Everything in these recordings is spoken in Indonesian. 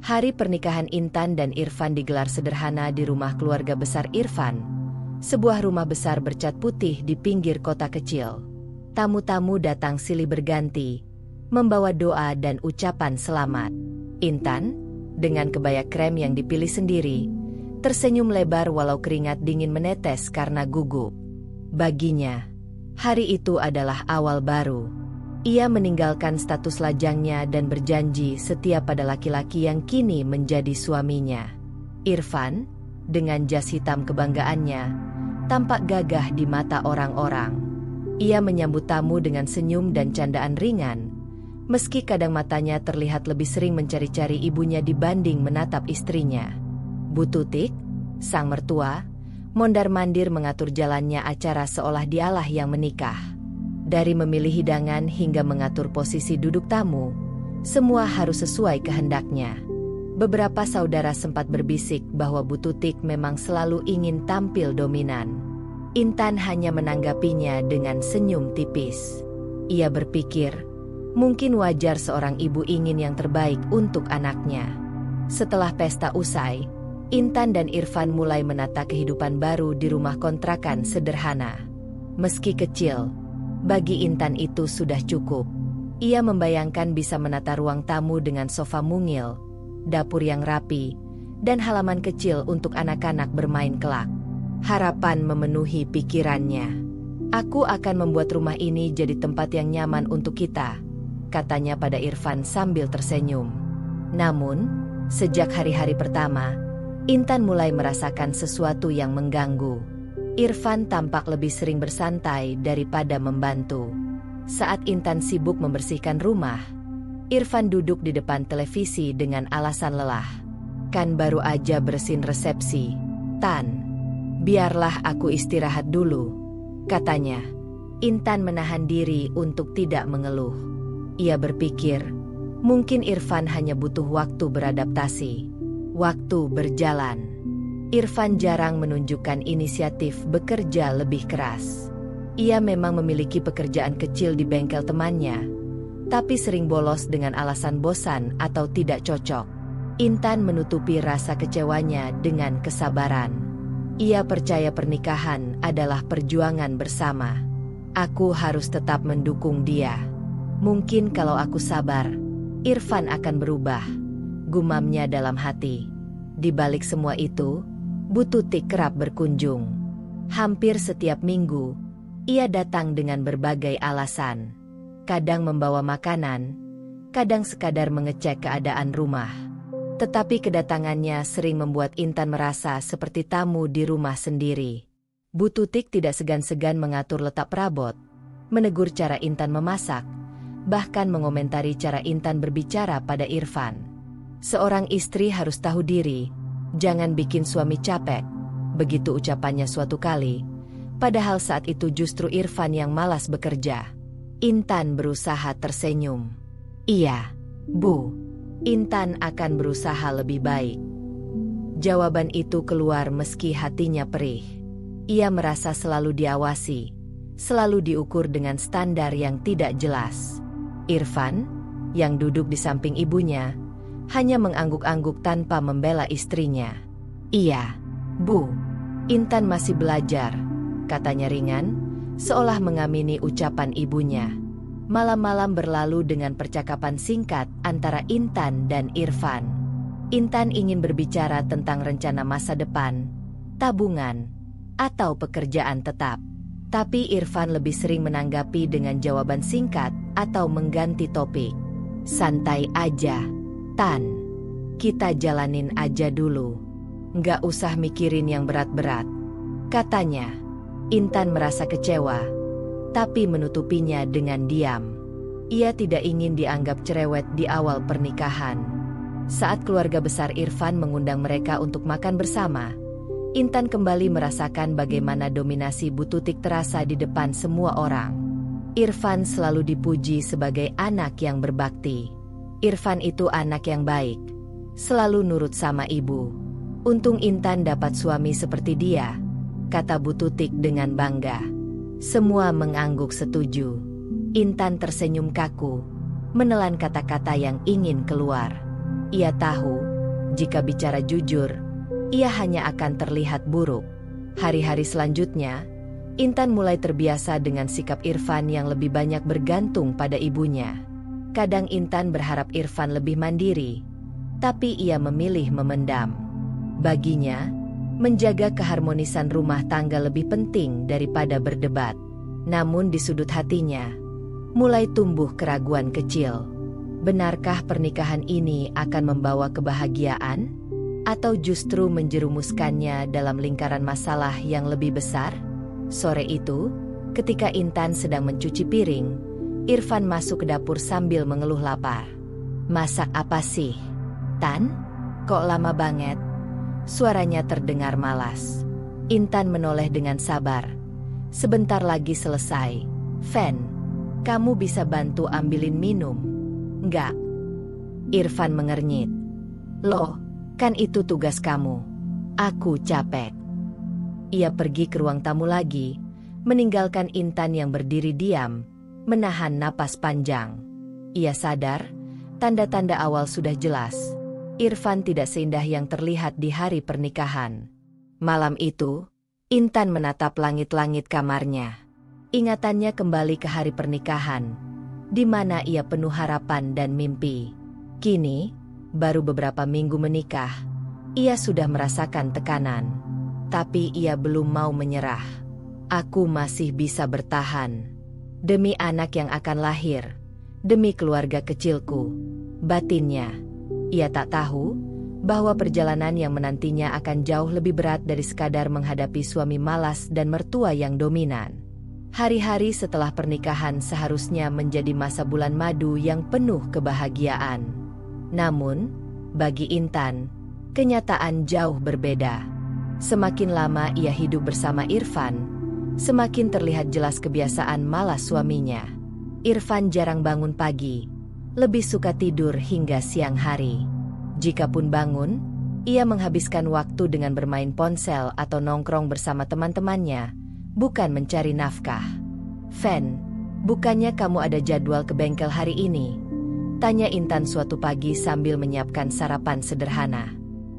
Hari pernikahan Intan dan Irfan digelar sederhana di rumah keluarga besar Irfan, sebuah rumah besar bercat putih di pinggir kota kecil. Tamu-tamu datang silih berganti, membawa doa dan ucapan selamat. Intan, dengan kebaya krem yang dipilih sendiri, tersenyum lebar walau keringat dingin menetes karena gugup. Baginya, hari itu adalah awal baru. Ia meninggalkan status lajangnya dan berjanji setia pada laki-laki yang kini menjadi suaminya. Irfan, dengan jas hitam kebanggaannya, tampak gagah di mata orang-orang. Ia menyambut tamu dengan senyum dan candaan ringan, meski kadang matanya terlihat lebih sering mencari-cari ibunya dibanding menatap istrinya. Bu Tutik, sang mertua, mondar-mandir mengatur jalannya acara seolah dialah yang menikah. Dari memilih hidangan hingga mengatur posisi duduk tamu, semua harus sesuai kehendaknya. Beberapa saudara sempat berbisik bahwa Bu Tutik memang selalu ingin tampil dominan. Intan hanya menanggapinya dengan senyum tipis. Ia berpikir, mungkin wajar seorang ibu ingin yang terbaik untuk anaknya. Setelah pesta usai, Intan dan Irfan mulai menata kehidupan baru di rumah kontrakan sederhana. Meski kecil, bagi Intan itu sudah cukup. Ia membayangkan bisa menata ruang tamu dengan sofa mungil, dapur yang rapi, dan halaman kecil untuk anak-anak bermain kelak. Harapan memenuhi pikirannya. "Aku akan membuat rumah ini jadi tempat yang nyaman untuk kita," katanya pada Irfan sambil tersenyum. Namun, sejak hari-hari pertama, Intan mulai merasakan sesuatu yang mengganggu. Irfan tampak lebih sering bersantai daripada membantu. Saat Intan sibuk membersihkan rumah, Irfan duduk di depan televisi dengan alasan lelah. "Kan baru aja bersihin resepsi, Tan. Biarlah aku istirahat dulu," katanya. Intan menahan diri untuk tidak mengeluh. Ia berpikir, mungkin Irfan hanya butuh waktu beradaptasi. Waktu berjalan. Irfan jarang menunjukkan inisiatif bekerja lebih keras. Ia memang memiliki pekerjaan kecil di bengkel temannya, tapi sering bolos dengan alasan bosan atau tidak cocok. Intan menutupi rasa kecewanya dengan kesabaran. Ia percaya pernikahan adalah perjuangan bersama. "Aku harus tetap mendukung dia. Mungkin kalau aku sabar, Irfan akan berubah," gumamnya dalam hati. Di balik semua itu, Bu Tutik kerap berkunjung. Hampir setiap minggu, ia datang dengan berbagai alasan. Kadang membawa makanan, kadang sekadar mengecek keadaan rumah. Tetapi kedatangannya sering membuat Intan merasa seperti tamu di rumah sendiri. Bu Tutik tidak segan-segan mengatur letak perabot, menegur cara Intan memasak, bahkan mengomentari cara Intan berbicara pada Irfan. "Seorang istri harus tahu diri, jangan bikin suami capek," begitu ucapannya suatu kali. Padahal saat itu justru Irfan yang malas bekerja. Intan berusaha tersenyum. "Iya, Bu. Intan akan berusaha lebih baik." Jawaban itu keluar meski hatinya perih. Ia merasa selalu diawasi, selalu diukur dengan standar yang tidak jelas. Irfan, yang duduk di samping ibunya, hanya mengangguk-angguk tanpa membela istrinya. "Iya, Bu. Intan masih belajar," katanya ringan, seolah mengamini ucapan ibunya. Malam-malam berlalu dengan percakapan singkat antara Intan dan Irfan. Intan ingin berbicara tentang rencana masa depan, tabungan, atau pekerjaan tetap. Tapi Irfan lebih sering menanggapi dengan jawaban singkat atau mengganti topik. "Santai aja, Tan. Kita jalanin aja dulu. Nggak usah mikirin yang berat-berat," katanya. Intan merasa kecewa, tapi menutupinya dengan diam. Ia tidak ingin dianggap cerewet di awal pernikahan. Saat keluarga besar Irfan mengundang mereka untuk makan bersama, Intan kembali merasakan bagaimana dominasi Bu Tutik terasa di depan semua orang. Irfan selalu dipuji sebagai anak yang berbakti. Irfan itu anak yang baik, selalu nurut sama ibu. "Untung Intan dapat suami seperti dia," kata Bu Tutik dengan bangga. Semua mengangguk setuju. Intan tersenyum kaku, menelan kata-kata yang ingin keluar. Ia tahu, Jika bicara jujur, ia hanya akan terlihat buruk. Hari-hari selanjutnya, Intan mulai terbiasa dengan sikap Irfan yang lebih banyak bergantung pada ibunya. Kadang Intan berharap Irfan lebih mandiri, tapi ia memilih memendam. Baginya, menjaga keharmonisan rumah tangga lebih penting daripada berdebat. Namun di sudut hatinya, mulai tumbuh keraguan kecil. Benarkah pernikahan ini akan membawa kebahagiaan? Atau justru menjerumuskannya dalam lingkaran masalah yang lebih besar? Sore itu, ketika Intan sedang mencuci piring, Irfan masuk ke dapur sambil mengeluh lapar. "Masak apa sih, Tan? Kok lama banget?" Suaranya terdengar malas. Intan menoleh dengan sabar. "Sebentar lagi selesai. Fen, kamu bisa bantu ambilin minum?" "Enggak." Irfan mengernyit. "Loh, kan itu tugas kamu. Aku capek." Ia pergi ke ruang tamu lagi, meninggalkan Intan yang berdiri diam, menahan napas panjang. Ia sadar, tanda-tanda awal sudah jelas. Irfan tidak seindah yang terlihat di hari pernikahan. Malam itu, Intan menatap langit-langit kamarnya. Ingatannya kembali ke hari pernikahan, di mana ia penuh harapan dan mimpi. Kini, baru beberapa minggu menikah, ia sudah merasakan tekanan. Tapi ia belum mau menyerah. "Aku masih bisa bertahan. Demi anak yang akan lahir. Demi keluarga kecilku," batinnya. Ia tak tahu bahwa perjalanan yang menantinya akan jauh lebih berat dari sekadar menghadapi suami malas dan mertua yang dominan. Hari-hari setelah pernikahan seharusnya menjadi masa bulan madu yang penuh kebahagiaan. Namun, bagi Intan, kenyataan jauh berbeda. Semakin lama ia hidup bersama Irfan, semakin terlihat jelas kebiasaan malas suaminya. Irfan jarang bangun pagi, lebih suka tidur hingga siang hari. Jikapun bangun, ia menghabiskan waktu dengan bermain ponsel atau nongkrong bersama teman-temannya, bukan mencari nafkah. "Fen, bukannya kamu ada jadwal ke bengkel hari ini?" tanya Intan suatu pagi sambil menyiapkan sarapan sederhana.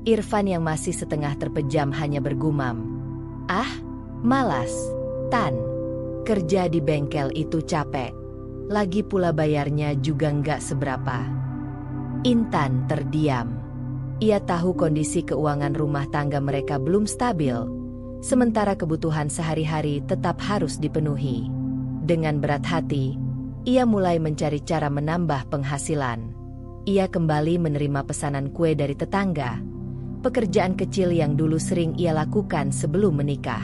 Irfan yang masih setengah terpejam hanya bergumam, "Ah, malas, Tan. Kerja di bengkel itu capek. Lagi pula bayarnya juga nggak seberapa." Intan terdiam. Ia tahu kondisi keuangan rumah tangga mereka belum stabil, sementara kebutuhan sehari-hari tetap harus dipenuhi. Dengan berat hati, ia mulai mencari cara menambah penghasilan. Ia kembali menerima pesanan kue dari tetangga, pekerjaan kecil yang dulu sering ia lakukan sebelum menikah.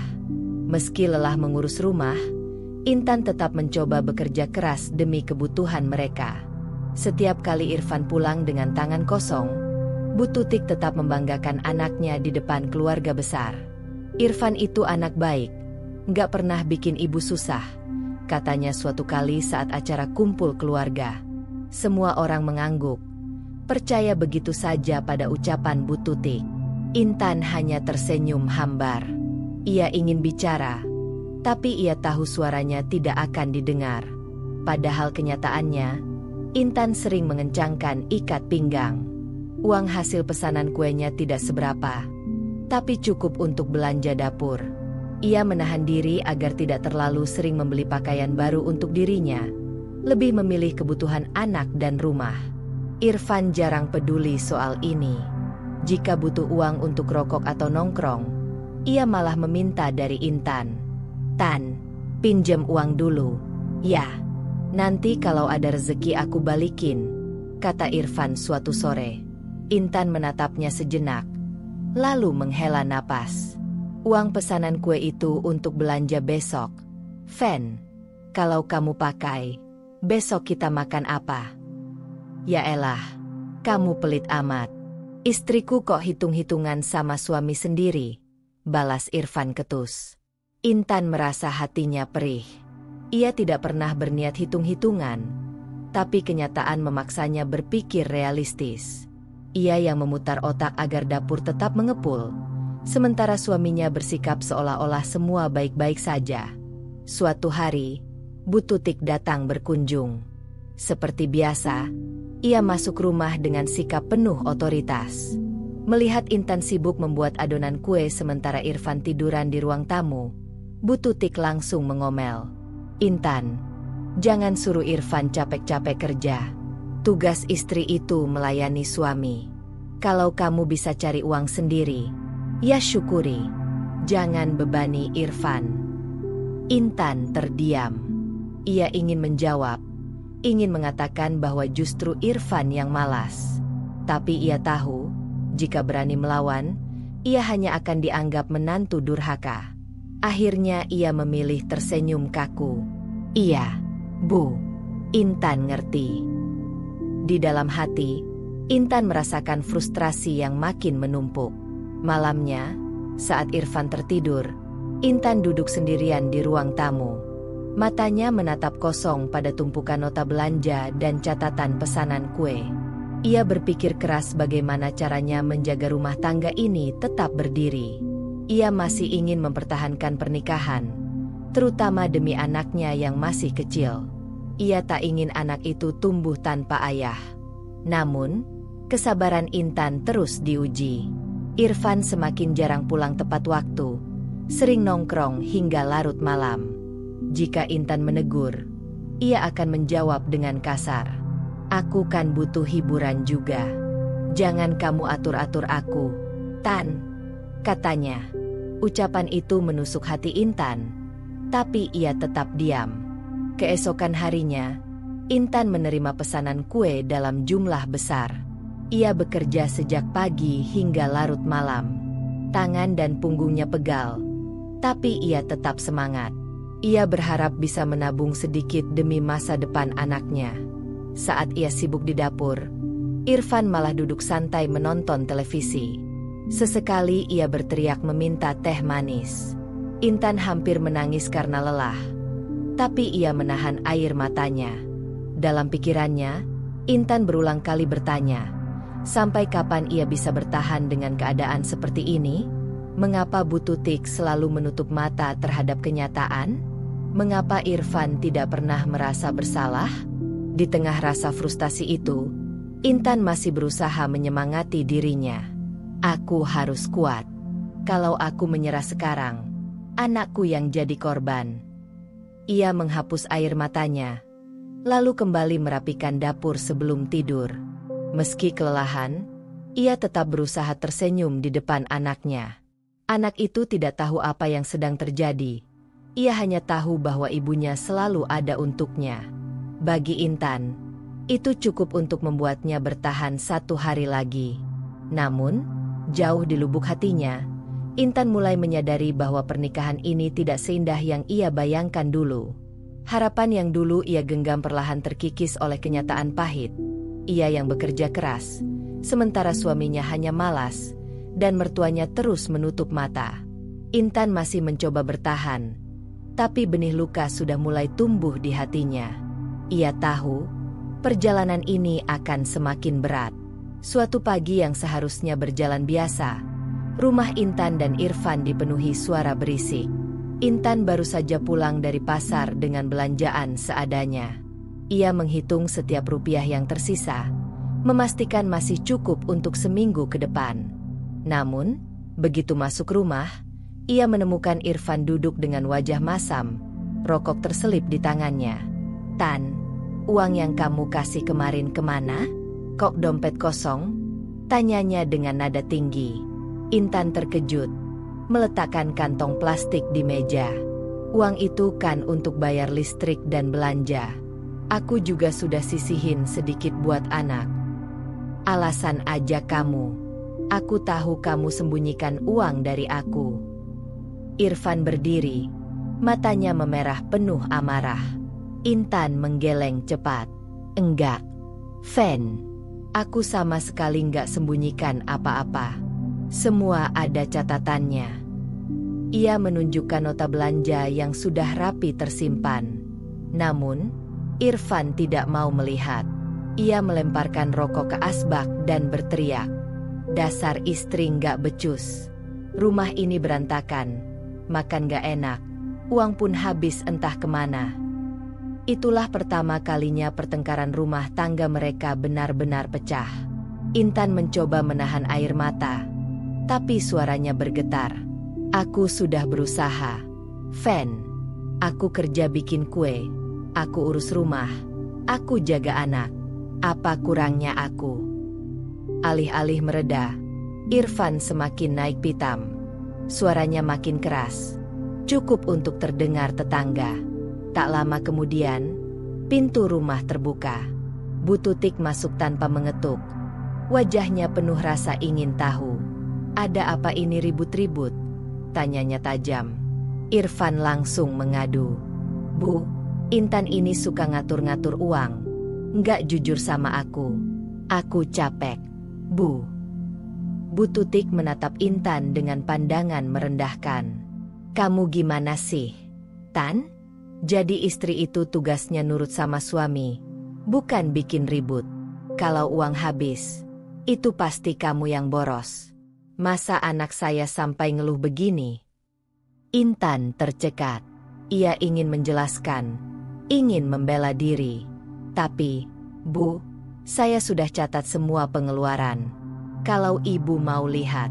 Meski lelah mengurus rumah, Intan tetap mencoba bekerja keras demi kebutuhan mereka. Setiap kali Irfan pulang dengan tangan kosong, Bu Tutik tetap membanggakan anaknya di depan keluarga besar. "Irfan itu anak baik, nggak pernah bikin ibu susah," katanya suatu kali saat acara kumpul keluarga. Semua orang mengangguk, percaya begitu saja pada ucapan Bu Tutik. Intan hanya tersenyum hambar. Ia ingin bicara, tapi ia tahu suaranya tidak akan didengar. Padahal kenyataannya, Intan sering mengencangkan ikat pinggang. Uang hasil pesanan kuenya tidak seberapa, tapi cukup untuk belanja dapur. Ia menahan diri agar tidak terlalu sering membeli pakaian baru untuk dirinya, lebih memilih kebutuhan anak dan rumah. Irfan jarang peduli soal ini. Jika butuh uang untuk rokok atau nongkrong, ia malah meminta dari Intan. "Tan, pinjam uang dulu." "Ya, nanti kalau ada rezeki aku balikin," kata Irfan suatu sore. Intan menatapnya sejenak, lalu menghela napas. "Uang pesanan kue itu untuk belanja besok. Fen, kalau kamu pakai, besok kita makan apa?" "Ya elah, kamu pelit amat. Istriku kok hitung-hitungan sama suami sendiri," balas Irfan ketus. Intan merasa hatinya perih. Ia tidak pernah berniat hitung-hitungan, tapi kenyataan memaksanya berpikir realistis. Ia yang memutar otak agar dapur tetap mengepul, sementara suaminya bersikap seolah-olah semua baik-baik saja. Suatu hari, Bu Tutik datang berkunjung. Seperti biasa, ia masuk rumah dengan sikap penuh otoritas. Melihat Intan sibuk membuat adonan kue sementara Irfan tiduran di ruang tamu, Bu Tutik langsung mengomel. "Intan, jangan suruh Irfan capek-capek kerja. Tugas istri itu melayani suami. Kalau kamu bisa cari uang sendiri, ya syukuri. Jangan bebani Irfan." Intan terdiam. Ia ingin menjawab, ingin mengatakan bahwa justru Irfan yang malas. Tapi ia tahu, jika berani melawan, ia hanya akan dianggap menantu durhaka. Akhirnya ia memilih tersenyum kaku. "Iya, Bu, Intan ngerti." Di dalam hati, Intan merasakan frustrasi yang makin menumpuk. Malamnya, saat Irfan tertidur, Intan duduk sendirian di ruang tamu. Matanya menatap kosong pada tumpukan nota belanja dan catatan pesanan kue. Ia berpikir keras bagaimana caranya menjaga rumah tangga ini tetap berdiri. Ia masih ingin mempertahankan pernikahan, terutama demi anaknya yang masih kecil. Ia tak ingin anak itu tumbuh tanpa ayah. Namun, kesabaran Intan terus diuji. Irfan semakin jarang pulang tepat waktu, sering nongkrong hingga larut malam. Jika Intan menegur, ia akan menjawab dengan kasar. "Aku kan butuh hiburan juga. Jangan kamu atur-atur aku, Tan," katanya. Ucapan itu menusuk hati Intan, tapi ia tetap diam. Keesokan harinya, Intan menerima pesanan kue dalam jumlah besar. Ia bekerja sejak pagi hingga larut malam. Tangan dan punggungnya pegal, tapi ia tetap semangat. Ia berharap bisa menabung sedikit demi masa depan anaknya. Saat ia sibuk di dapur, Irfan malah duduk santai menonton televisi. Sesekali ia berteriak meminta teh manis. Intan hampir menangis karena lelah, tapi ia menahan air matanya. Dalam pikirannya, Intan berulang kali bertanya, sampai kapan ia bisa bertahan dengan keadaan seperti ini? Mengapa Bu Tutik selalu menutup mata terhadap kenyataan? Mengapa Irfan tidak pernah merasa bersalah? Di tengah rasa frustasi itu, Intan masih berusaha menyemangati dirinya. "Aku harus kuat. Kalau aku menyerah sekarang, anakku yang jadi korban." Ia menghapus air matanya, lalu kembali merapikan dapur sebelum tidur. Meski kelelahan, ia tetap berusaha tersenyum di depan anaknya. Anak itu tidak tahu apa yang sedang terjadi. Ia hanya tahu bahwa ibunya selalu ada untuknya. Bagi Intan, itu cukup untuk membuatnya bertahan 1 hari lagi. Namun, jauh di lubuk hatinya, Intan mulai menyadari bahwa pernikahan ini tidak seindah yang ia bayangkan dulu. Harapan yang dulu ia genggam perlahan terkikis oleh kenyataan pahit. Ia yang bekerja keras, sementara suaminya hanya malas, dan mertuanya terus menutup mata. Intan masih mencoba bertahan, tapi benih luka sudah mulai tumbuh di hatinya. Ia tahu, perjalanan ini akan semakin berat. Suatu pagi yang seharusnya berjalan biasa, rumah Intan dan Irfan dipenuhi suara berisik. Intan baru saja pulang dari pasar dengan belanjaan seadanya. Ia menghitung setiap rupiah yang tersisa, memastikan masih cukup untuk seminggu ke depan. Namun, begitu masuk rumah, ia menemukan Irfan duduk dengan wajah masam, rokok terselip di tangannya. "Tan, uang yang kamu kasih kemarin kemana? Kok dompet kosong?" tanyanya dengan nada tinggi. Intan terkejut, meletakkan kantong plastik di meja. "Uang itu kan untuk bayar listrik dan belanja. Aku juga sudah sisihin sedikit buat anak." "Alasan aja kamu. Aku tahu kamu sembunyikan uang dari aku." Irfan berdiri, matanya memerah penuh amarah. Intan menggeleng cepat. "Enggak, Fen. Aku sama sekali enggak sembunyikan apa-apa. Semua ada catatannya." Ia menunjukkan nota belanja yang sudah rapi tersimpan. Namun, Irfan tidak mau melihat. Ia melemparkan rokok ke asbak dan berteriak, "Dasar istri nggak becus. Rumah ini berantakan, makan nggak enak, uang pun habis entah kemana." Itulah pertama kalinya pertengkaran rumah tangga mereka benar-benar pecah. Intan mencoba menahan air mata, tapi suaranya bergetar. Aku sudah berusaha. Fen, aku kerja bikin kue, aku urus rumah, aku jaga anak. Apa kurangnya aku? Alih-alih mereda, Irfan semakin naik pitam. Suaranya makin keras, cukup untuk terdengar tetangga. Tak lama kemudian, pintu rumah terbuka. Bu Tutik masuk tanpa mengetuk. Wajahnya penuh rasa ingin tahu. Ada apa ini ribut-ribut? Tanyanya tajam. Irfan langsung mengadu. Bu, Intan ini suka ngatur-ngatur uang. Nggak jujur sama aku. Aku capek. Bu. Bu Tutik menatap Intan dengan pandangan merendahkan. Kamu gimana sih, Tan? Jadi istri itu tugasnya nurut sama suami, bukan bikin ribut. Kalau uang habis, itu pasti kamu yang boros. Masa anak saya sampai ngeluh begini? Intan tercekat. Ia ingin menjelaskan, ingin membela diri. Tapi, Bu, saya sudah catat semua pengeluaran. Kalau ibu mau lihat.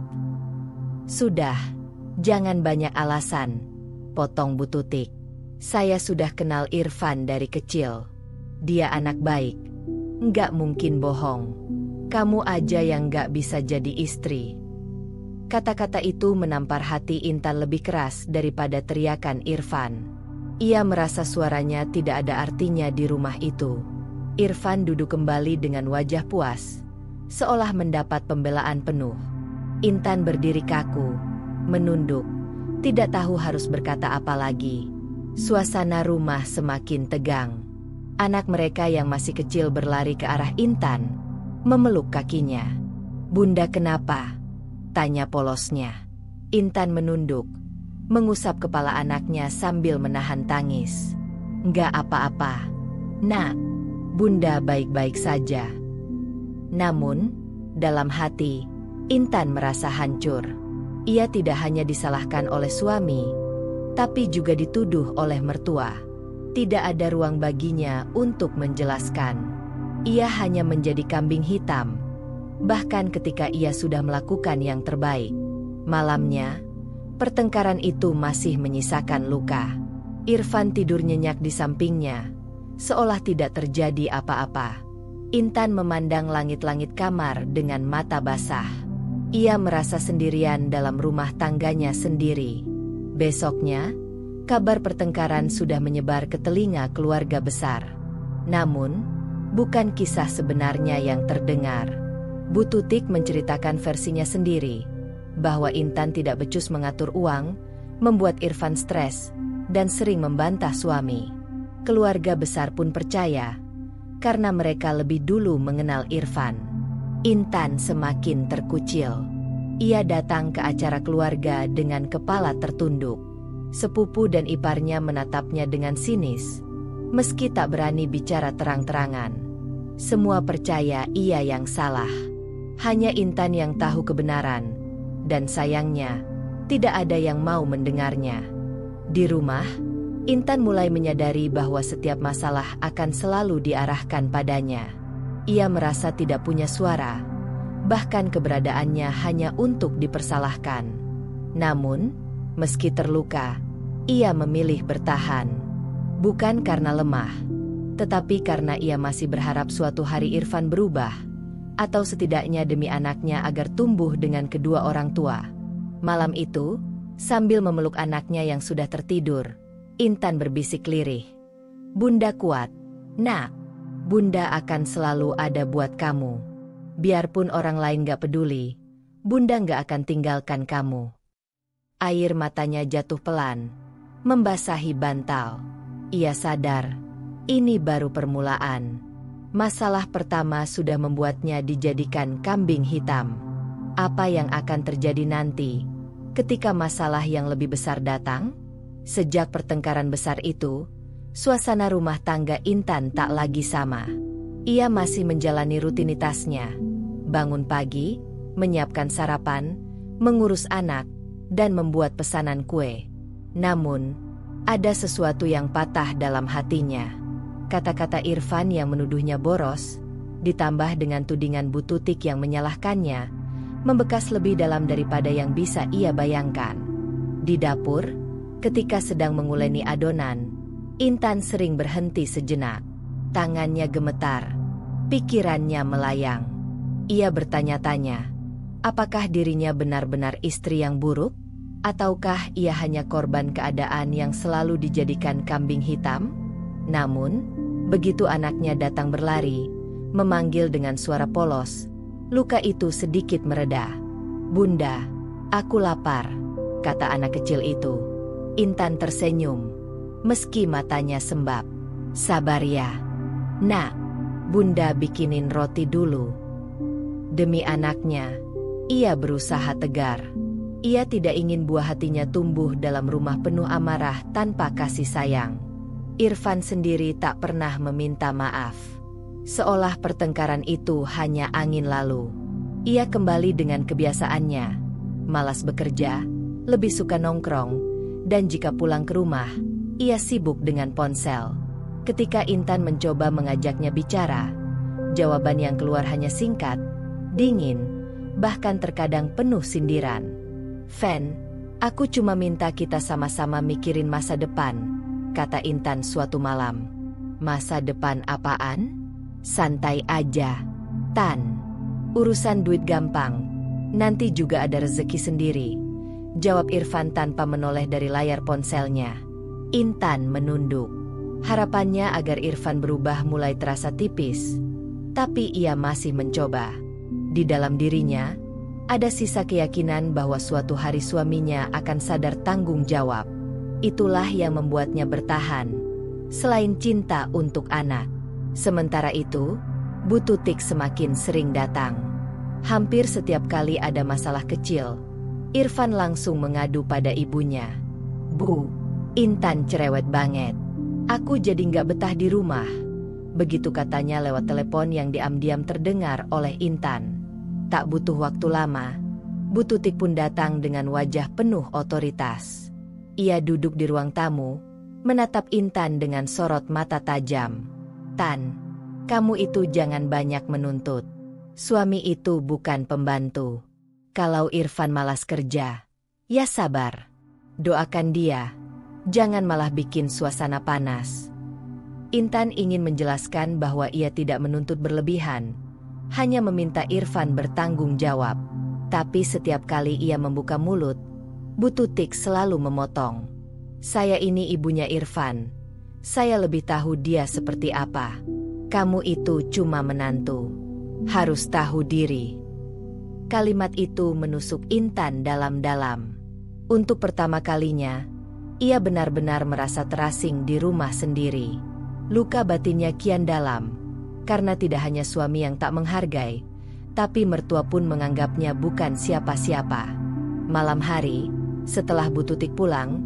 Sudah, jangan banyak alasan, potong Bu Tutik. Saya sudah kenal Irfan dari kecil. Dia anak baik. Nggak mungkin bohong. Kamu aja yang nggak bisa jadi istri. Kata-kata itu menampar hati Intan lebih keras daripada teriakan Irfan. Ia merasa suaranya tidak ada artinya di rumah itu. Irfan duduk kembali dengan wajah puas, seolah mendapat pembelaan penuh. Intan berdiri kaku, menunduk, tidak tahu harus berkata apa lagi. Suasana rumah semakin tegang. Anak mereka yang masih kecil berlari ke arah Intan, memeluk kakinya. Bunda kenapa? Tanya polosnya. Intan menunduk, mengusap kepala anaknya sambil menahan tangis. Nggak apa-apa, Nak. Bunda baik-baik saja. Namun, dalam hati, Intan merasa hancur. Ia tidak hanya disalahkan oleh suami, tapi juga dituduh oleh mertua. Tidak ada ruang baginya untuk menjelaskan. Ia hanya menjadi kambing hitam, bahkan ketika ia sudah melakukan yang terbaik. Malamnya, pertengkaran itu masih menyisakan luka. Irfan tidur nyenyak di sampingnya, seolah tidak terjadi apa-apa. Intan memandang langit-langit kamar dengan mata basah. Ia merasa sendirian dalam rumah tangganya sendiri. Besoknya, kabar pertengkaran sudah menyebar ke telinga keluarga besar. Namun, bukan kisah sebenarnya yang terdengar. Bu Tutik menceritakan versinya sendiri, bahwa Intan tidak becus mengatur uang, membuat Irfan stres, dan sering membantah suami. Keluarga besar pun percaya, karena mereka lebih dulu mengenal Irfan. Intan semakin terkucil. Ia datang ke acara keluarga dengan kepala tertunduk. Sepupu dan iparnya menatapnya dengan sinis, meski tak berani bicara terang-terangan. Semua percaya ia yang salah. Hanya Intan yang tahu kebenaran, dan sayangnya, tidak ada yang mau mendengarnya. Di rumah, Intan mulai menyadari bahwa setiap masalah akan selalu diarahkan padanya. Ia merasa tidak punya suara, bahkan keberadaannya hanya untuk dipersalahkan. Namun, meski terluka, ia memilih bertahan. Bukan karena lemah, tetapi karena ia masih berharap suatu hari Irfan berubah, atau setidaknya demi anaknya agar tumbuh dengan kedua orang tua. Malam itu, sambil memeluk anaknya yang sudah tertidur, Intan berbisik lirih. Bunda kuat, Nak. Bunda akan selalu ada buat kamu. Biarpun orang lain gak peduli, Bunda gak akan tinggalkan kamu. Air matanya jatuh pelan, membasahi bantal. Ia sadar, ini baru permulaan. Masalah pertama sudah membuatnya dijadikan kambing hitam. Apa yang akan terjadi nanti, ketika masalah yang lebih besar datang? Sejak pertengkaran besar itu, suasana rumah tangga Intan tak lagi sama. Ia masih menjalani rutinitasnya, bangun pagi, menyiapkan sarapan, mengurus anak, dan membuat pesanan kue. Namun, ada sesuatu yang patah dalam hatinya. Kata-kata Irfan yang menuduhnya boros, ditambah dengan tudingan Bu Tutik yang menyalahkannya, membekas lebih dalam daripada yang bisa ia bayangkan. Di dapur, ketika sedang menguleni adonan, Intan sering berhenti sejenak. Tangannya gemetar, pikirannya melayang. Ia bertanya-tanya, apakah dirinya benar-benar istri yang buruk? Ataukah ia hanya korban keadaan yang selalu dijadikan kambing hitam? Namun, begitu anaknya datang berlari, memanggil dengan suara polos, luka itu sedikit mereda. "Bunda, aku lapar," kata anak kecil itu. Intan tersenyum, meski matanya sembab. "Sabar ya, Nak. Bunda bikinin roti dulu." Demi anaknya, ia berusaha tegar. Ia tidak ingin buah hatinya tumbuh dalam rumah penuh amarah tanpa kasih sayang. Irfan sendiri tak pernah meminta maaf. Seolah pertengkaran itu hanya angin lalu. Ia kembali dengan kebiasaannya. Malas bekerja, lebih suka nongkrong, dan jika pulang ke rumah, ia sibuk dengan ponsel. Ketika Intan mencoba mengajaknya bicara, jawaban yang keluar hanya singkat, dingin, bahkan terkadang penuh sindiran. "Fen, aku cuma minta kita sama-sama mikirin masa depan," kata Intan suatu malam. "Masa depan apaan? Santai aja, Tan. Urusan duit gampang, nanti juga ada rezeki sendiri," jawab Irfan tanpa menoleh dari layar ponselnya. Intan menunduk. Harapannya agar Irfan berubah mulai terasa tipis, tapi ia masih mencoba. Di dalam dirinya, ada sisa keyakinan bahwa suatu hari suaminya akan sadar tanggung jawab. Itulah yang membuatnya bertahan, selain cinta untuk anak. Sementara itu, Bu Tutik semakin sering datang. Hampir setiap kali ada masalah kecil, Irfan langsung mengadu pada ibunya. "Bu, Intan cerewet banget. Aku jadi nggak betah di rumah," begitu katanya lewat telepon yang diam-diam terdengar oleh Intan. Tak butuh waktu lama, Bu Tutik pun datang dengan wajah penuh otoritas. Ia duduk di ruang tamu, menatap Intan dengan sorot mata tajam. "Tan, kamu itu jangan banyak menuntut. Suami itu bukan pembantu. Kalau Irfan malas kerja, ya sabar. Doakan dia, jangan malah bikin suasana panas." Intan ingin menjelaskan bahwa ia tidak menuntut berlebihan, hanya meminta Irfan bertanggung jawab. Tapi setiap kali ia membuka mulut, Bu Tutik selalu memotong. "Saya ini ibunya Irfan. Saya lebih tahu dia seperti apa. Kamu itu cuma menantu. Harus tahu diri." Kalimat itu menusuk Intan dalam-dalam. Untuk pertama kalinya, ia benar-benar merasa terasing di rumah sendiri. Luka batinnya kian dalam, karena tidak hanya suami yang tak menghargai, tapi mertua pun menganggapnya bukan siapa-siapa. Malam hari, setelah Bu Tutik pulang,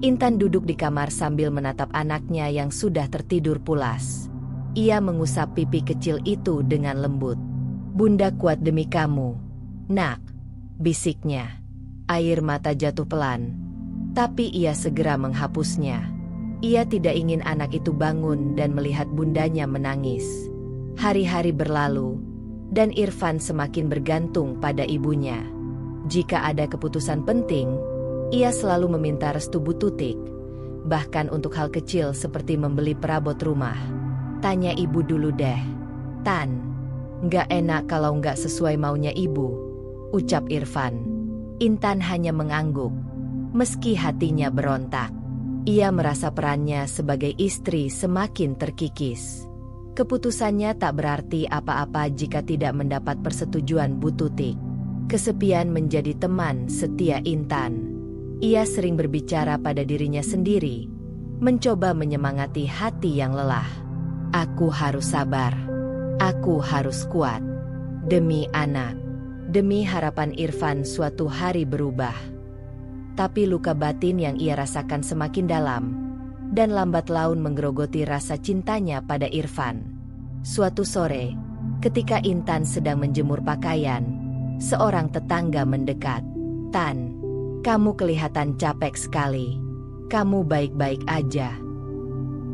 Intan duduk di kamar sambil menatap anaknya yang sudah tertidur pulas. Ia mengusap pipi kecil itu dengan lembut. "Bunda kuat demi kamu, Nak," bisiknya. Air mata jatuh pelan, tapi ia segera menghapusnya. Ia tidak ingin anak itu bangun dan melihat bundanya menangis. Hari-hari berlalu, dan Irfan semakin bergantung pada ibunya. Jika ada keputusan penting, ia selalu meminta restu Bu Tutik, bahkan untuk hal kecil seperti membeli perabot rumah. "Tanya ibu dulu deh, Tan. Nggak enak kalau nggak sesuai maunya ibu," ucap Irfan. Intan hanya mengangguk, meski hatinya berontak. Ia merasa perannya sebagai istri semakin terkikis. Keputusannya tak berarti apa-apa jika tidak mendapat persetujuan Bu Tutik. Kesepian menjadi teman setia Intan. Ia sering berbicara pada dirinya sendiri, mencoba menyemangati hati yang lelah. "Aku harus sabar. Aku harus kuat. Demi anak, demi harapan Irfan suatu hari berubah." Tapi luka batin yang ia rasakan semakin dalam, dan lambat laun menggerogoti rasa cintanya pada Irfan. Suatu sore, ketika Intan sedang menjemur pakaian, seorang tetangga mendekat. "Tan, kamu kelihatan capek sekali. Kamu baik-baik aja?"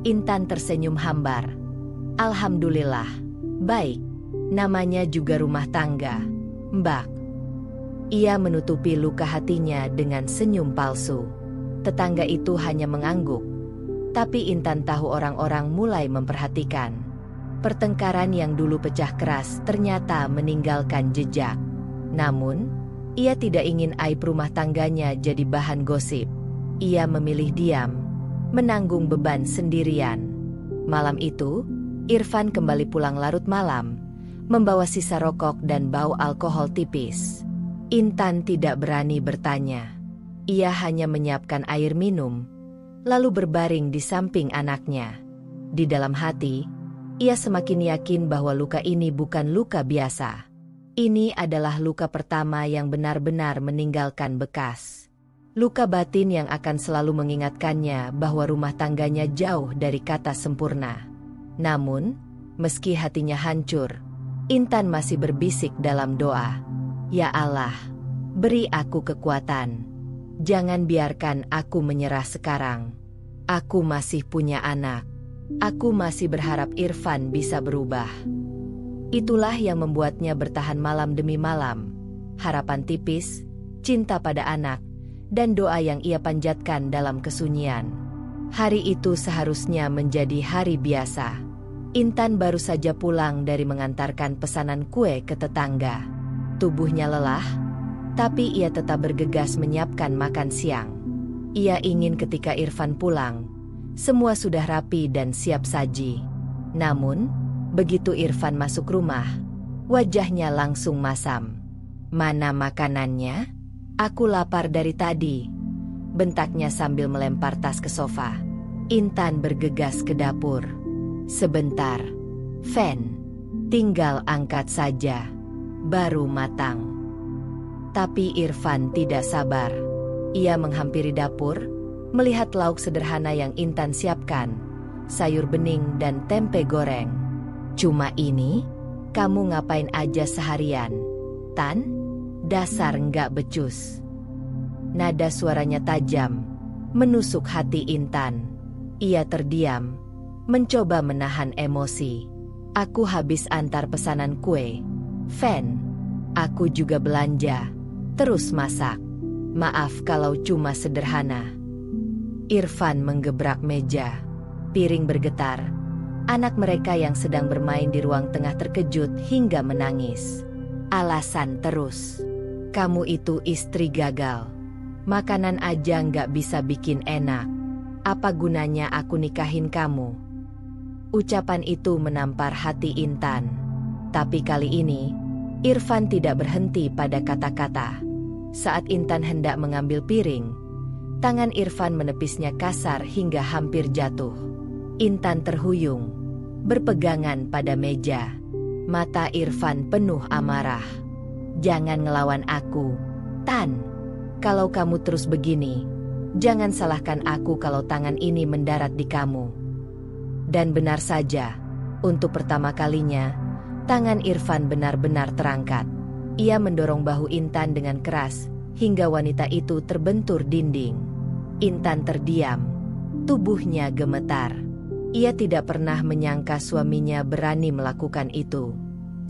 Intan tersenyum hambar. "Alhamdulillah, baik. Namanya juga rumah tangga, Mbak. Ia menutupi luka hatinya dengan senyum palsu. Tetangga itu hanya mengangguk. Tapi Intan tahu orang-orang mulai memperhatikan. Pertengkaran yang dulu pecah keras ternyata meninggalkan jejak. Namun, ia tidak ingin aib rumah tangganya jadi bahan gosip. Ia memilih diam, menanggung beban sendirian. Malam itu, Irfan kembali pulang larut malam, membawa sisa rokok dan bau alkohol tipis. Intan tidak berani bertanya. Ia hanya menyiapkan air minum, lalu berbaring di samping anaknya. Di dalam hati, ia semakin yakin bahwa luka ini bukan luka biasa. Ini adalah luka pertama yang benar-benar meninggalkan bekas. Luka batin yang akan selalu mengingatkannya bahwa rumah tangganya jauh dari kata sempurna. Namun, meski hatinya hancur, Intan masih berbisik dalam doa. Ya Allah, beri aku kekuatan. Jangan biarkan aku menyerah sekarang. Aku masih punya anak. Aku masih berharap Irfan bisa berubah. Itulah yang membuatnya bertahan malam demi malam. Harapan tipis, cinta pada anak, dan doa yang ia panjatkan dalam kesunyian. Hari itu seharusnya menjadi hari biasa. Intan baru saja pulang dari mengantarkan pesanan kue ke tetangga. Tubuhnya lelah, tapi ia tetap bergegas menyiapkan makan siang. Ia ingin ketika Irfan pulang, semua sudah rapi dan siap saji. Namun, begitu Irfan masuk rumah, wajahnya langsung masam. Mana makanannya? Aku lapar dari tadi, bentaknya sambil melempar tas ke sofa. Intan bergegas ke dapur. Sebentar, Fen, tinggal angkat saja, baru matang. Tapi Irfan tidak sabar. Ia menghampiri dapur, melihat lauk sederhana yang Intan siapkan, sayur bening dan tempe goreng. Cuma ini? Kamu ngapain aja seharian? Tan? Dasar nggak becus. Nada suaranya tajam, menusuk hati Intan. Ia terdiam, mencoba menahan emosi. Aku habis antar pesanan kue. Fen, aku juga belanja, terus masak. Maaf kalau cuma sederhana. Irfan menggebrak meja. Piring bergetar. Anak mereka yang sedang bermain di ruang tengah terkejut hingga menangis. Alasan terus. Kamu itu istri gagal. Makanan aja nggak bisa bikin enak. Apa gunanya aku nikahin kamu? Ucapan itu menampar hati Intan. Tapi kali ini, Irfan tidak berhenti pada kata-kata. Saat Intan hendak mengambil piring, tangan Irfan menepisnya kasar hingga hampir jatuh. Intan terhuyung, berpegangan pada meja. Mata Irfan penuh amarah. Jangan ngelawan aku, Tan. Kalau kamu terus begini, jangan salahkan aku kalau tangan ini mendarat di kamu. Dan benar saja, untuk pertama kalinya, tangan Irfan benar-benar terangkat. Ia mendorong bahu Intan dengan keras, hingga wanita itu terbentur dinding. Intan terdiam, tubuhnya gemetar. Ia tidak pernah menyangka suaminya berani melakukan itu.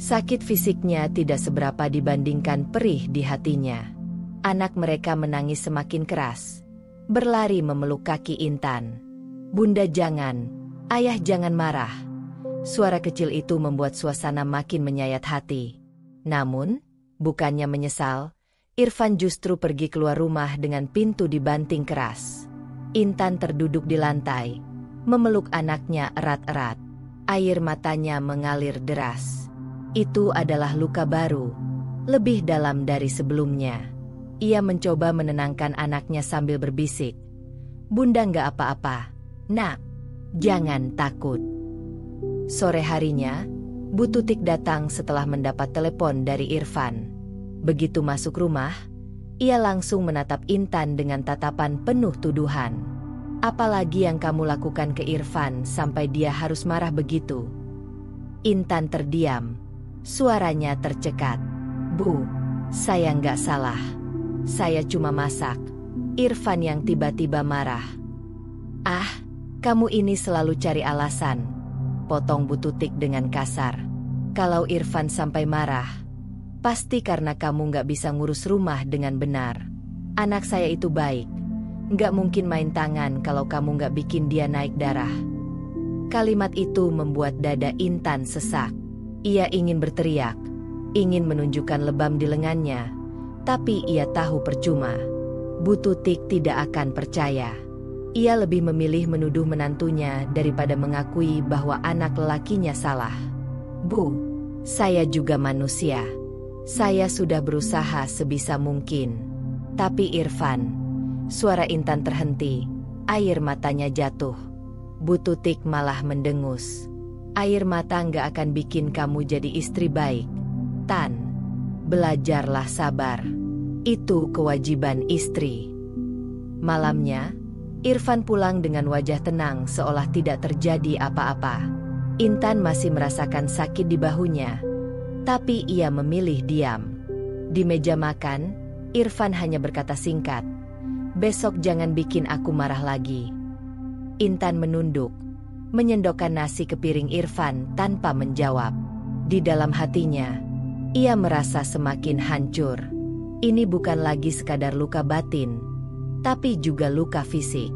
Sakit fisiknya tidak seberapa dibandingkan perih di hatinya. Anak mereka menangis semakin keras, berlari memeluk kaki Intan. Bunda jangan. Ayah jangan marah. Suara kecil itu membuat suasana makin menyayat hati. Namun, bukannya menyesal, Irfan justru pergi keluar rumah dengan pintu dibanting keras. Intan terduduk di lantai, memeluk anaknya erat-erat. Air matanya mengalir deras. Itu adalah luka baru, lebih dalam dari sebelumnya. Ia mencoba menenangkan anaknya sambil berbisik. Bunda nggak apa-apa, Nak. Jangan takut. Sore harinya, Bu Tutik datang setelah mendapat telepon dari Irfan. Begitu masuk rumah, ia langsung menatap Intan dengan tatapan penuh tuduhan. Apalagi yang kamu lakukan ke Irfan sampai dia harus marah begitu? Intan terdiam, suaranya tercekat. Bu, saya nggak salah. Saya cuma masak. Irfan yang tiba-tiba marah. Ah, kamu ini selalu cari alasan, potong Bu Tutik dengan kasar. Kalau Irfan sampai marah, pasti karena kamu nggak bisa ngurus rumah dengan benar. Anak saya itu baik, nggak mungkin main tangan kalau kamu nggak bikin dia naik darah. Kalimat itu membuat dada Intan sesak. Ia ingin berteriak, ingin menunjukkan lebam di lengannya, tapi ia tahu percuma. Bu Tutik tidak akan percaya. Ia lebih memilih menuduh menantunya daripada mengakui bahwa anak lelakinya salah. Bu, saya juga manusia. Saya sudah berusaha sebisa mungkin. Tapi Irfan, suara Intan terhenti, air matanya jatuh. Bu Tutik malah mendengus. Air mata nggak akan bikin kamu jadi istri baik. Tan, belajarlah sabar. Itu kewajiban istri. Malamnya, Irfan pulang dengan wajah tenang seolah tidak terjadi apa-apa. Intan masih merasakan sakit di bahunya, tapi ia memilih diam. Di meja makan, Irfan hanya berkata singkat, "Besok jangan bikin aku marah lagi." Intan menunduk, menyendokkan nasi ke piring Irfan tanpa menjawab. Di dalam hatinya, ia merasa semakin hancur. Ini bukan lagi sekadar luka batin, tapi juga luka fisik.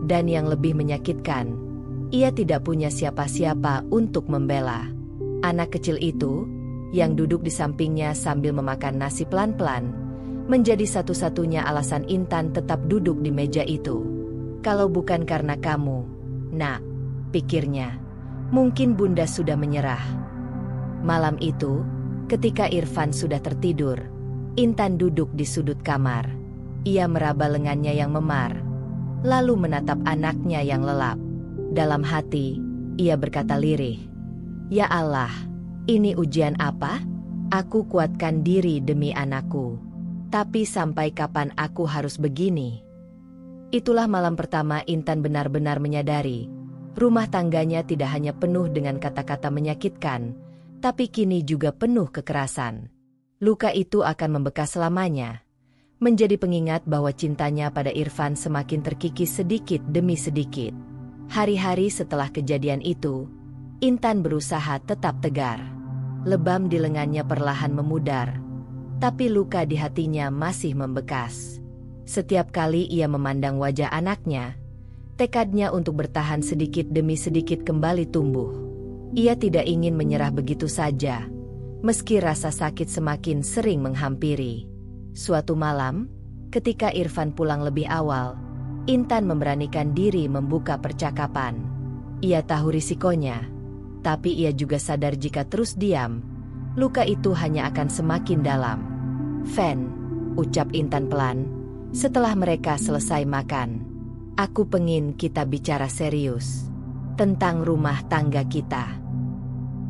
Dan yang lebih menyakitkan, ia tidak punya siapa-siapa untuk membela. Anak kecil itu, yang duduk di sampingnya sambil memakan nasi pelan-pelan, menjadi satu-satunya alasan Intan tetap duduk di meja itu. Kalau bukan karena kamu, Nak, pikirnya, mungkin Bunda sudah menyerah. Malam itu, ketika Irfan sudah tertidur, Intan duduk di sudut kamar. Ia meraba lengannya yang memar, lalu menatap anaknya yang lelap. Dalam hati, ia berkata lirih, "Ya Allah, ini ujian apa? Aku kuatkan diri demi anakku. Tapi sampai kapan aku harus begini?" Itulah malam pertama Intan benar-benar menyadari, rumah tangganya tidak hanya penuh dengan kata-kata menyakitkan, tapi kini juga penuh kekerasan. Luka itu akan membekas selamanya, menjadi pengingat bahwa cintanya pada Irfan semakin terkikis sedikit demi sedikit. Hari-hari setelah kejadian itu, Intan berusaha tetap tegar. Lebam di lengannya perlahan memudar, tapi luka di hatinya masih membekas. Setiap kali ia memandang wajah anaknya, tekadnya untuk bertahan sedikit demi sedikit kembali tumbuh. Ia tidak ingin menyerah begitu saja, meski rasa sakit semakin sering menghampiri. Suatu malam, ketika Irfan pulang lebih awal, Intan memberanikan diri membuka percakapan. Ia tahu risikonya, tapi ia juga sadar jika terus diam, luka itu hanya akan semakin dalam. "Fen," ucap Intan pelan, setelah mereka selesai makan. "Aku pengin kita bicara serius tentang rumah tangga kita."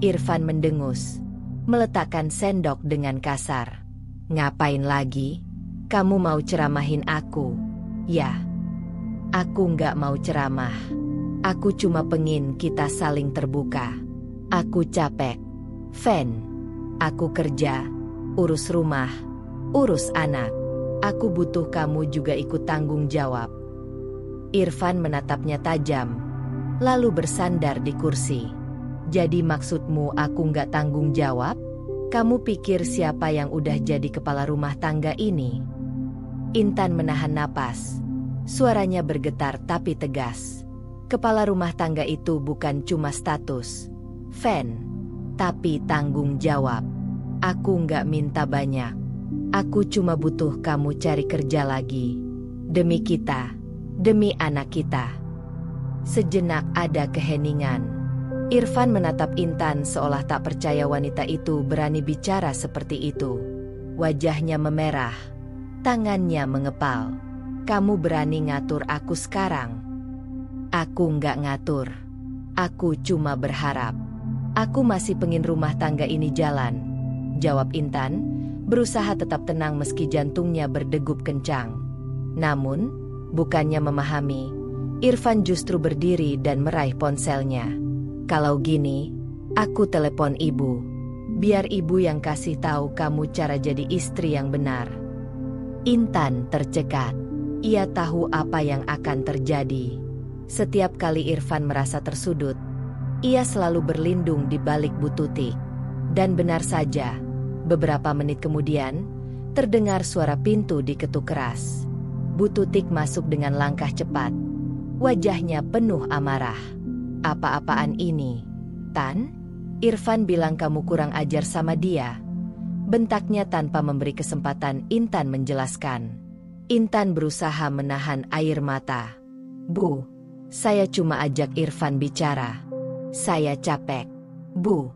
Irfan mendengus, meletakkan sendok dengan kasar. "Ngapain lagi? Kamu mau ceramahin aku?" "Ya, aku nggak mau ceramah. Aku cuma pengin kita saling terbuka. Aku capek, Fen. Aku kerja, urus rumah, urus anak. Aku butuh kamu juga ikut tanggung jawab." Irfan menatapnya tajam, lalu bersandar di kursi. "Jadi maksudmu aku nggak tanggung jawab? Kamu pikir siapa yang udah jadi kepala rumah tangga ini?" Intan menahan napas. Suaranya bergetar tapi tegas. Kepala rumah tangga itu bukan cuma status, Fen, tapi tanggung jawab. Aku nggak minta banyak. Aku cuma butuh kamu cari kerja lagi. Demi kita, demi anak kita. Sejenak ada keheningan. Irfan menatap Intan seolah tak percaya wanita itu berani bicara seperti itu. Wajahnya memerah, tangannya mengepal. "Kamu berani ngatur aku sekarang?" "Aku nggak ngatur. Aku cuma berharap. Aku masih pengin rumah tangga ini jalan," jawab Intan, berusaha tetap tenang meski jantungnya berdegup kencang. Namun, bukannya memahami, Irfan justru berdiri dan meraih ponselnya. "Kalau gini, aku telepon ibu. Biar ibu yang kasih tahu kamu cara jadi istri yang benar." Intan tercekat. Ia tahu apa yang akan terjadi. Setiap kali Irfan merasa tersudut, ia selalu berlindung di balik Bu Tutik. Dan benar saja, beberapa menit kemudian, terdengar suara pintu diketuk keras. Bu Tutik masuk dengan langkah cepat. Wajahnya penuh amarah. "Apa-apaan ini, Tan? Irfan bilang kamu kurang ajar sama dia," bentaknya tanpa memberi kesempatan Intan menjelaskan. Intan berusaha menahan air mata. "Bu, saya cuma ajak Irfan bicara. Saya capek. Bu,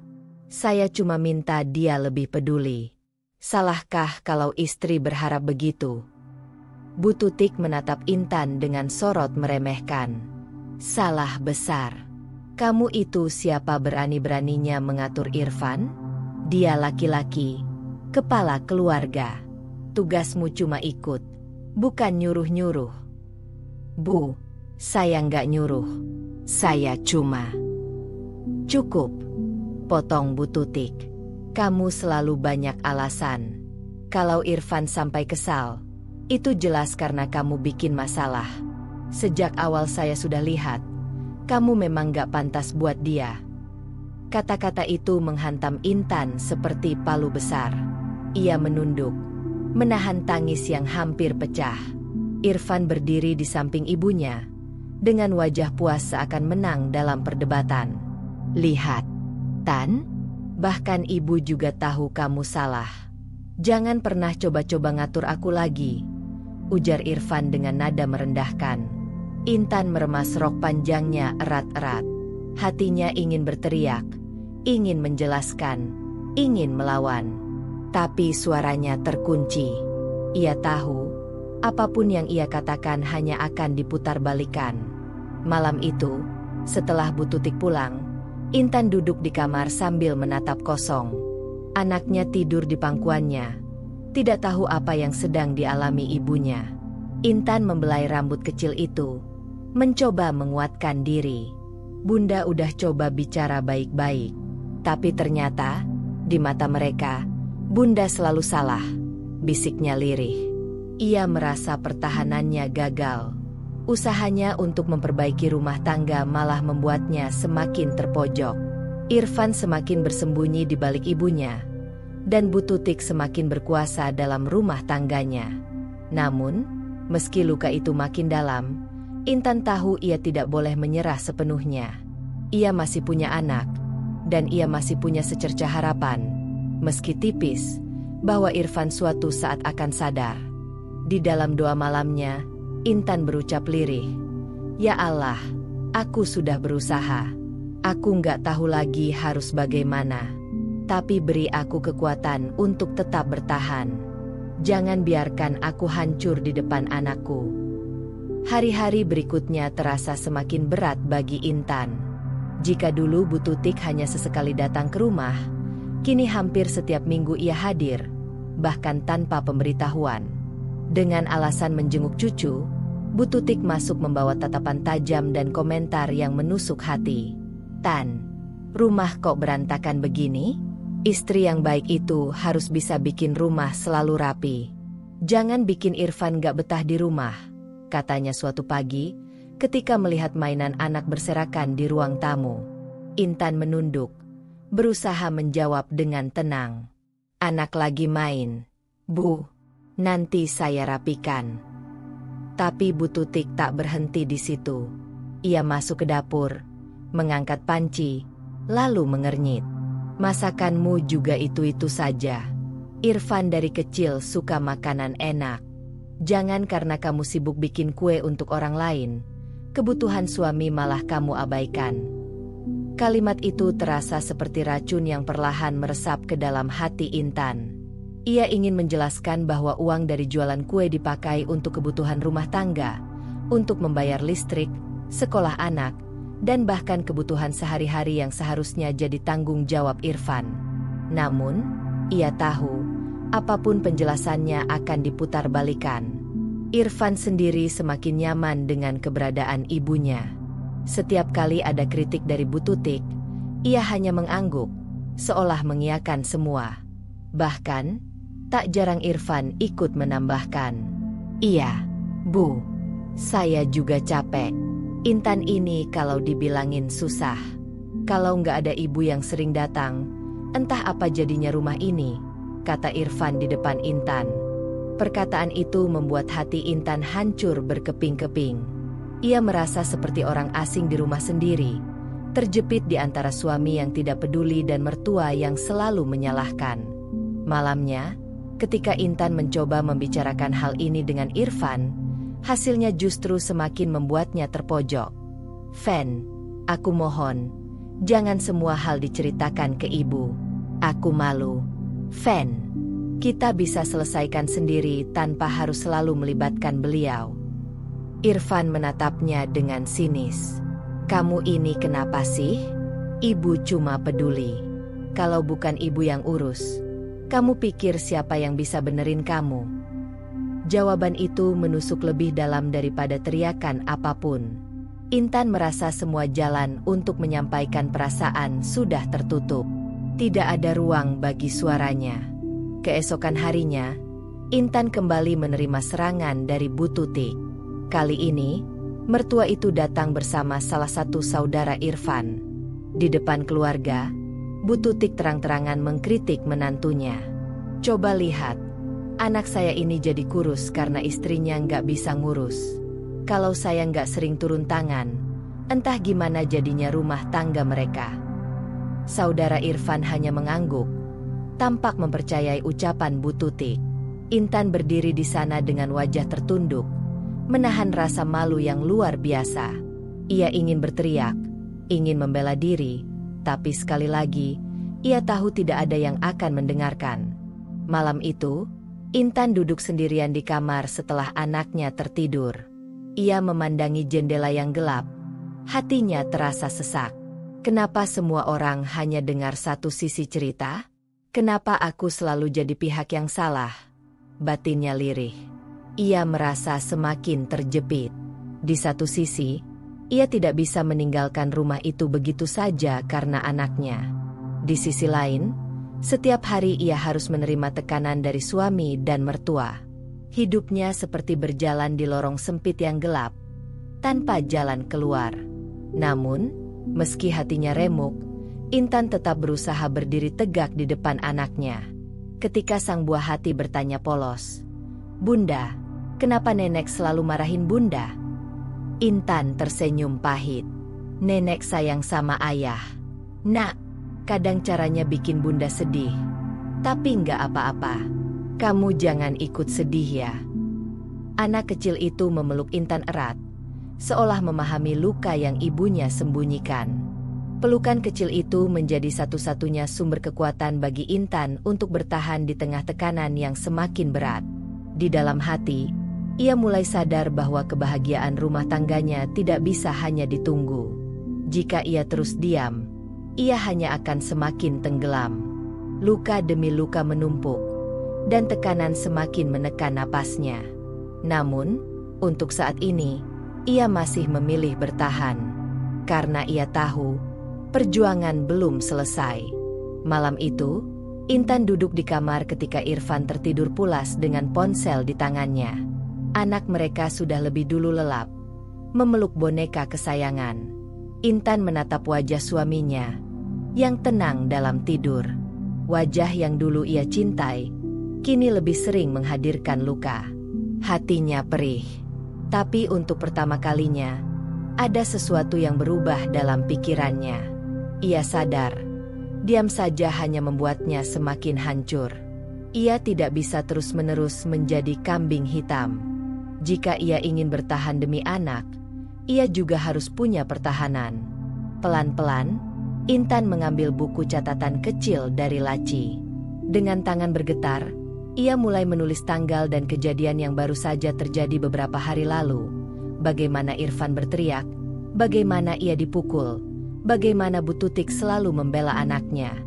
saya cuma minta dia lebih peduli. Salahkah kalau istri berharap begitu?" Bu Tutik menatap Intan dengan sorot meremehkan. "Salah besar. Kamu itu siapa berani-beraninya mengatur Irfan? Dia laki-laki, kepala keluarga. Tugasmu cuma ikut, bukan nyuruh-nyuruh." "Bu, saya nggak nyuruh. Saya cuma..." "Cukup," potong Bu Tutik. "Kamu selalu banyak alasan. Kalau Irfan sampai kesal, itu jelas karena kamu bikin masalah. Sejak awal saya sudah lihat, kamu memang gak pantas buat dia." Kata-kata itu menghantam Intan seperti palu besar. Ia menunduk, menahan tangis yang hampir pecah. Irfan berdiri di samping ibunya, dengan wajah puas seakan menang dalam perdebatan. "Lihat, Tan, bahkan ibu juga tahu kamu salah. Jangan pernah coba-coba ngatur aku lagi," ujar Irfan dengan nada merendahkan. Intan meremas rok panjangnya erat-erat. Hatinya ingin berteriak, ingin menjelaskan, ingin melawan. Tapi suaranya terkunci. Ia tahu, apapun yang ia katakan hanya akan diputarbalikkan. Malam itu, setelah Bu Tutik pulang, Intan duduk di kamar sambil menatap kosong. Anaknya tidur di pangkuannya, tidak tahu apa yang sedang dialami ibunya. Intan membelai rambut kecil itu, mencoba menguatkan diri. Bunda udah coba bicara baik-baik, tapi ternyata, di mata mereka, Bunda selalu salah, bisiknya lirih. Ia merasa pertahanannya gagal. Usahanya untuk memperbaiki rumah tangga malah membuatnya semakin terpojok. Irfan semakin bersembunyi di balik ibunya, dan Bu Tutik semakin berkuasa dalam rumah tangganya. Namun, meski luka itu makin dalam, Intan tahu ia tidak boleh menyerah sepenuhnya. Ia masih punya anak, dan ia masih punya secercah harapan, meski tipis, bahwa Irfan suatu saat akan sadar. Di dalam doa malamnya, Intan berucap lirih, "Ya Allah, aku sudah berusaha. Aku nggak tahu lagi harus bagaimana. Tapi beri aku kekuatan untuk tetap bertahan. Jangan biarkan aku hancur di depan anakku." Hari-hari berikutnya terasa semakin berat bagi Intan. Jika dulu Bu Tutik hanya sesekali datang ke rumah, kini hampir setiap minggu ia hadir, bahkan tanpa pemberitahuan. Dengan alasan menjenguk cucu, Bu Tutik masuk membawa tatapan tajam dan komentar yang menusuk hati. "Tan, rumah kok berantakan begini? Istri yang baik itu harus bisa bikin rumah selalu rapi. Jangan bikin Irfan gak betah di rumah," katanya suatu pagi, ketika melihat mainan anak berserakan di ruang tamu. Intan menunduk, berusaha menjawab dengan tenang. "Anak lagi main, Bu. Nanti saya rapikan." Tapi Bu Tutik tak berhenti di situ. Ia masuk ke dapur, mengangkat panci, lalu mengernyit. "Masakanmu juga itu-itu saja. Irfan dari kecil suka makanan enak. Jangan karena kamu sibuk bikin kue untuk orang lain, kebutuhan suami malah kamu abaikan." Kalimat itu terasa seperti racun yang perlahan meresap ke dalam hati Intan. Ia ingin menjelaskan bahwa uang dari jualan kue dipakai untuk kebutuhan rumah tangga, untuk membayar listrik, sekolah anak, dan bahkan kebutuhan sehari-hari yang seharusnya jadi tanggung jawab Irfan. Namun, ia tahu, apapun penjelasannya akan diputarbalikkan. Irfan sendiri semakin nyaman dengan keberadaan ibunya. Setiap kali ada kritik dari Bu Tutik, ia hanya mengangguk, seolah mengiyakan semua. Bahkan, tak jarang Irfan ikut menambahkan, "Iya, Bu, saya juga capek. Intan ini kalau dibilangin susah. Kalau nggak ada ibu yang sering datang, Entah apa jadinya rumah ini, kata Irfan di depan Intan. Perkataan itu membuat hati Intan hancur berkeping-keping. Ia merasa seperti orang asing di rumah sendiri, terjepit di antara suami yang tidak peduli dan mertua yang selalu menyalahkan. Malamnya, ketika Intan mencoba membicarakan hal ini dengan Irfan, hasilnya justru semakin membuatnya terpojok. "Fen, aku mohon, jangan semua hal diceritakan ke ibu. Aku malu. Fen, kita bisa selesaikan sendiri tanpa harus selalu melibatkan beliau." Irfan menatapnya dengan sinis. "Kamu ini kenapa sih? Ibu cuma peduli. Kalau bukan ibu yang urus, kamu pikir siapa yang bisa benerin kamu?" Jawaban itu menusuk lebih dalam daripada teriakan apapun. Intan merasa semua jalan untuk menyampaikan perasaan sudah tertutup. Tidak ada ruang bagi suaranya. Keesokan harinya, Intan kembali menerima serangan dari Bu Tutik. Kali ini, mertua itu datang bersama salah satu saudara Irfan. Di depan keluarga, Bu Tutik terang-terangan mengkritik menantunya. "Coba lihat, anak saya ini jadi kurus karena istrinya nggak bisa ngurus. Kalau saya nggak sering turun tangan, entah gimana jadinya rumah tangga mereka." Saudara Irfan hanya mengangguk, tampak mempercayai ucapan Bu Tutik. Intan berdiri di sana dengan wajah tertunduk, menahan rasa malu yang luar biasa. Ia ingin berteriak, ingin membela diri, tapi sekali lagi, ia tahu tidak ada yang akan mendengarkan. Malam itu, Intan duduk sendirian di kamar setelah anaknya tertidur. Ia memandangi jendela yang gelap. Hatinya terasa sesak. Kenapa semua orang hanya dengar satu sisi cerita? Kenapa aku selalu jadi pihak yang salah? Batinnya lirih. Ia merasa semakin terjepit. Di satu sisi, ia tidak bisa meninggalkan rumah itu begitu saja karena anaknya. Di sisi lain, setiap hari ia harus menerima tekanan dari suami dan mertua. Hidupnya seperti berjalan di lorong sempit yang gelap, tanpa jalan keluar. Namun, meski hatinya remuk, Intan tetap berusaha berdiri tegak di depan anaknya. Ketika sang buah hati bertanya polos, "Bunda, kenapa nenek selalu marahin Bunda?" Intan tersenyum pahit. "Nenek sayang sama ayah. Nak, kadang caranya bikin Bunda sedih. Tapi nggak apa-apa. Kamu jangan ikut sedih ya." Anak kecil itu memeluk Intan erat, seolah memahami luka yang ibunya sembunyikan. Pelukan kecil itu menjadi satu-satunya sumber kekuatan bagi Intan untuk bertahan di tengah tekanan yang semakin berat. Di dalam hati, ia mulai sadar bahwa kebahagiaan rumah tangganya tidak bisa hanya ditunggu. Jika ia terus diam, ia hanya akan semakin tenggelam. Luka demi luka menumpuk, dan tekanan semakin menekan napasnya. Namun, untuk saat ini, ia masih memilih bertahan. Karena ia tahu, perjuangan belum selesai. Malam itu, Intan duduk di kamar ketika Irfan tertidur pulas dengan ponsel di tangannya. Anak mereka sudah lebih dulu lelap, memeluk boneka kesayangan. Intan menatap wajah suaminya, yang tenang dalam tidur. Wajah yang dulu ia cintai, kini lebih sering menghadirkan luka. Hatinya perih. Tapi untuk pertama kalinya, ada sesuatu yang berubah dalam pikirannya. Ia sadar, diam saja hanya membuatnya semakin hancur. Ia tidak bisa terus-menerus menjadi kambing hitam. Jika ia ingin bertahan demi anak, ia juga harus punya pertahanan. Pelan-pelan, Intan mengambil buku catatan kecil dari laci. Dengan tangan bergetar, ia mulai menulis tanggal dan kejadian yang baru saja terjadi beberapa hari lalu. Bagaimana Irfan berteriak, bagaimana ia dipukul, bagaimana Bu Tutik selalu membela anaknya.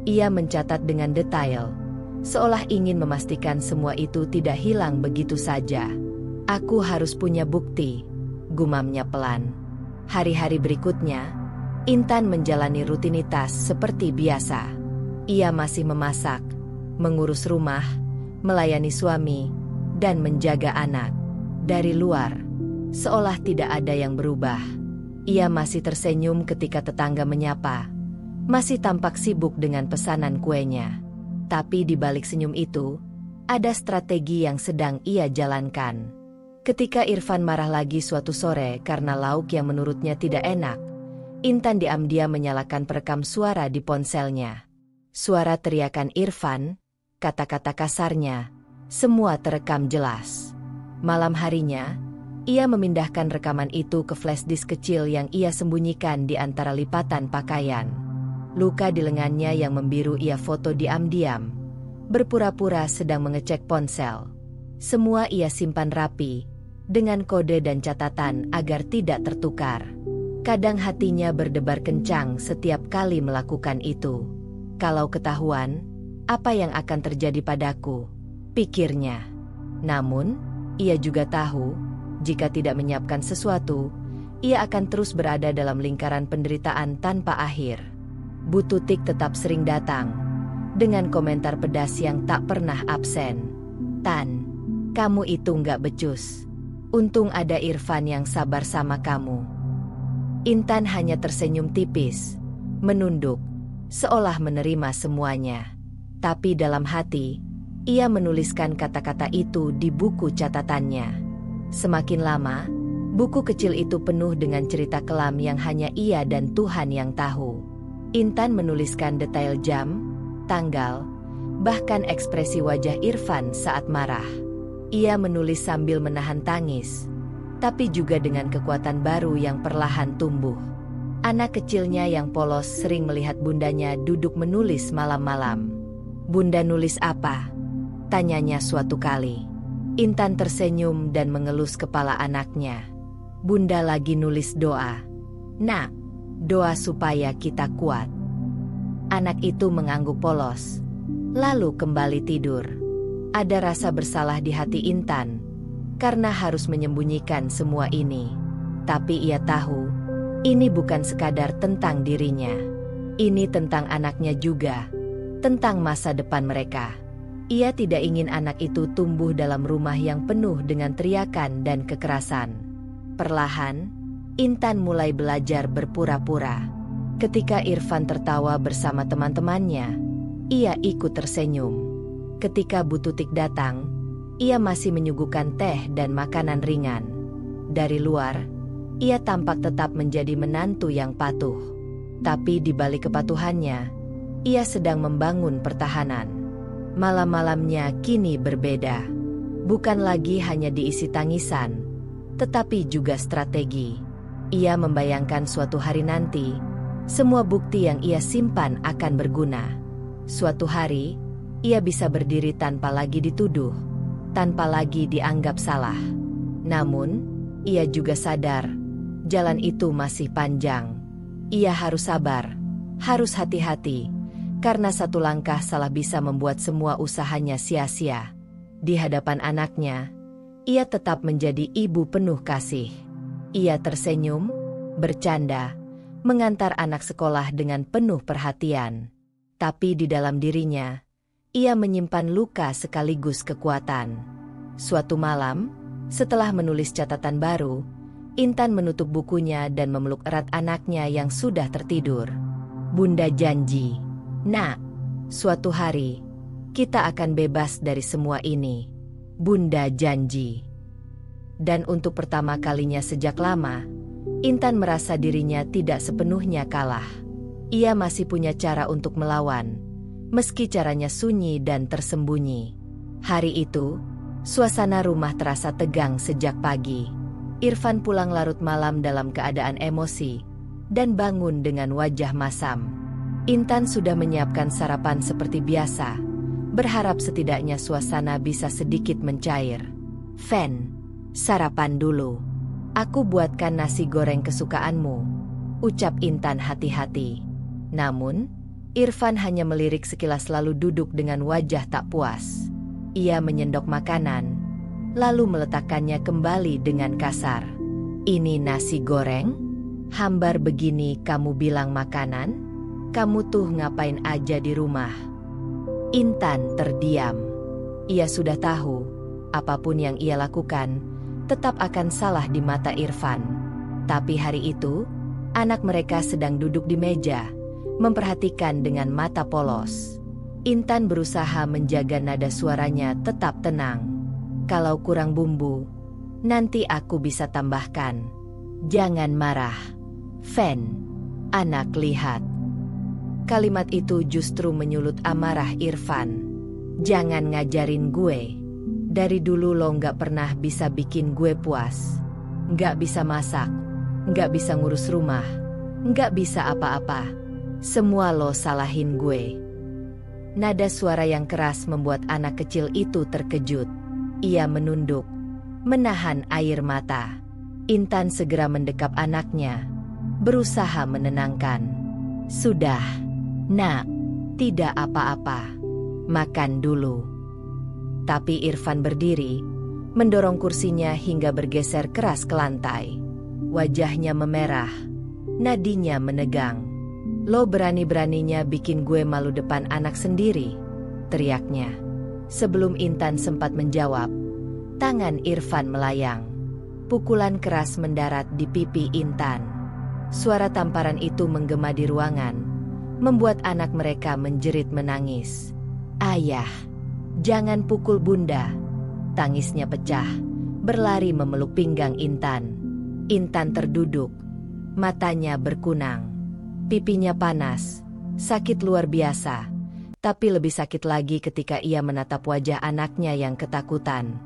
Ia mencatat dengan detail, seolah ingin memastikan semua itu tidak hilang begitu saja. "Aku harus punya bukti," gumamnya pelan. Hari-hari berikutnya, Intan menjalani rutinitas seperti biasa. Ia masih memasak, mengurus rumah, melayani suami, dan menjaga anak. Dari luar, seolah tidak ada yang berubah. Ia masih tersenyum ketika tetangga menyapa, masih tampak sibuk dengan pesanan kuenya. Tapi di balik senyum itu, ada strategi yang sedang ia jalankan. Ketika Irfan marah lagi suatu sore karena lauk yang menurutnya tidak enak, Intan diam-diam menyalakan perekam suara di ponselnya. Suara teriakan Irfan, kata-kata kasarnya, semua terekam jelas. Malam harinya, ia memindahkan rekaman itu ke flash disk kecil yang ia sembunyikan di antara lipatan pakaian. Luka di lengannya yang membiru ia foto diam-diam, berpura-pura sedang mengecek ponsel. Semua ia simpan rapi, dengan kode dan catatan agar tidak tertukar. Kadang hatinya berdebar kencang setiap kali melakukan itu. Kalau ketahuan, apa yang akan terjadi padaku? Pikirnya. Namun, ia juga tahu, jika tidak menyiapkan sesuatu, ia akan terus berada dalam lingkaran penderitaan tanpa akhir. Bu Tutik tetap sering datang, dengan komentar pedas yang tak pernah absen. "Tan, kamu itu nggak becus. Untung ada Irfan yang sabar sama kamu." Intan hanya tersenyum tipis, menunduk, seolah menerima semuanya. Tapi dalam hati, ia menuliskan kata-kata itu di buku catatannya. Semakin lama, buku kecil itu penuh dengan cerita kelam yang hanya ia dan Tuhan yang tahu. Intan menuliskan detail jam, tanggal, bahkan ekspresi wajah Irfan saat marah. Ia menulis sambil menahan tangis, tapi juga dengan kekuatan baru yang perlahan tumbuh. Anak kecilnya yang polos sering melihat bundanya duduk menulis malam-malam. "Bunda nulis apa?" tanyanya suatu kali. Intan tersenyum dan mengelus kepala anaknya. "Bunda lagi nulis doa. Nak, doa supaya kita kuat." Anak itu mengangguk polos, lalu kembali tidur. Ada rasa bersalah di hati Intan, karena harus menyembunyikan semua ini. Tapi ia tahu, ini bukan sekadar tentang dirinya. Ini tentang anaknya juga, tentang masa depan mereka. Ia tidak ingin anak itu tumbuh dalam rumah yang penuh dengan teriakan dan kekerasan. Perlahan, Intan mulai belajar berpura-pura. Ketika Irfan tertawa bersama teman-temannya, ia ikut tersenyum. Ketika Bu Tutik datang, ia masih menyuguhkan teh dan makanan ringan. Dari luar, ia tampak tetap menjadi menantu yang patuh. Tapi di balik kepatuhannya, ia sedang membangun pertahanan. Malam-malamnya kini berbeda. Bukan lagi hanya diisi tangisan, tetapi juga strategi. Ia membayangkan suatu hari nanti, semua bukti yang ia simpan akan berguna. Suatu hari, ia bisa berdiri tanpa lagi dituduh, tanpa lagi dianggap salah. Namun, ia juga sadar, jalan itu masih panjang. Ia harus sabar, harus hati-hati, karena satu langkah salah bisa membuat semua usahanya sia-sia. Di hadapan anaknya, ia tetap menjadi ibu penuh kasih. Ia tersenyum, bercanda, mengantar anak sekolah dengan penuh perhatian. Tapi di dalam dirinya, ia menyimpan luka sekaligus kekuatan. Suatu malam, setelah menulis catatan baru, Intan menutup bukunya dan memeluk erat anaknya yang sudah tertidur. "Bunda janji, Nak, suatu hari, kita akan bebas dari semua ini. Bunda janji." Dan untuk pertama kalinya sejak lama, Intan merasa dirinya tidak sepenuhnya kalah. Ia masih punya cara untuk melawan, meski caranya sunyi dan tersembunyi. Hari itu, suasana rumah terasa tegang sejak pagi. Irfan pulang larut malam dalam keadaan emosi, dan bangun dengan wajah masam. Intan sudah menyiapkan sarapan seperti biasa, berharap setidaknya suasana bisa sedikit mencair. "Fen, sarapan dulu. Aku buatkan nasi goreng kesukaanmu," ucap Intan hati-hati. Namun, Irfan hanya melirik sekilas lalu duduk dengan wajah tak puas. Ia menyendok makanan, lalu meletakkannya kembali dengan kasar. "Ini nasi goreng? Hambar begini kamu bilang makanan? Kamu tuh ngapain aja di rumah?" Intan terdiam. Ia sudah tahu, apapun yang ia lakukan, tetap akan salah di mata Irfan. Tapi hari itu, anak mereka sedang duduk di meja, memperhatikan dengan mata polos. Intan berusaha menjaga nada suaranya tetap tenang. Kalau kurang bumbu, nanti aku bisa tambahkan. Jangan marah, Fen. Anak lihat. Kalimat itu justru menyulut amarah Irfan. Jangan ngajarin gue. Dari dulu lo nggak pernah bisa bikin gue puas. Nggak bisa masak, nggak bisa ngurus rumah, nggak bisa apa-apa. Semua lo salahin gue. Nada suara yang keras membuat anak kecil itu terkejut. Ia menunduk, menahan air mata. Intan segera mendekap anaknya, berusaha menenangkan. Sudah, nak, tidak apa-apa. Makan dulu. Tapi Irfan berdiri, mendorong kursinya hingga bergeser keras ke lantai. Wajahnya memerah, nadinya menegang. Lo berani-beraninya bikin gue malu depan anak sendiri, teriaknya. Sebelum Intan sempat menjawab, tangan Irfan melayang. Pukulan keras mendarat di pipi Intan. Suara tamparan itu menggema di ruangan, membuat anak mereka menjerit menangis. Ayah, jangan pukul bunda. Tangisnya pecah, berlari memeluk pinggang Intan. Intan terduduk, matanya berkunang. Pipinya panas, sakit luar biasa. Tapi lebih sakit lagi ketika ia menatap wajah anaknya yang ketakutan.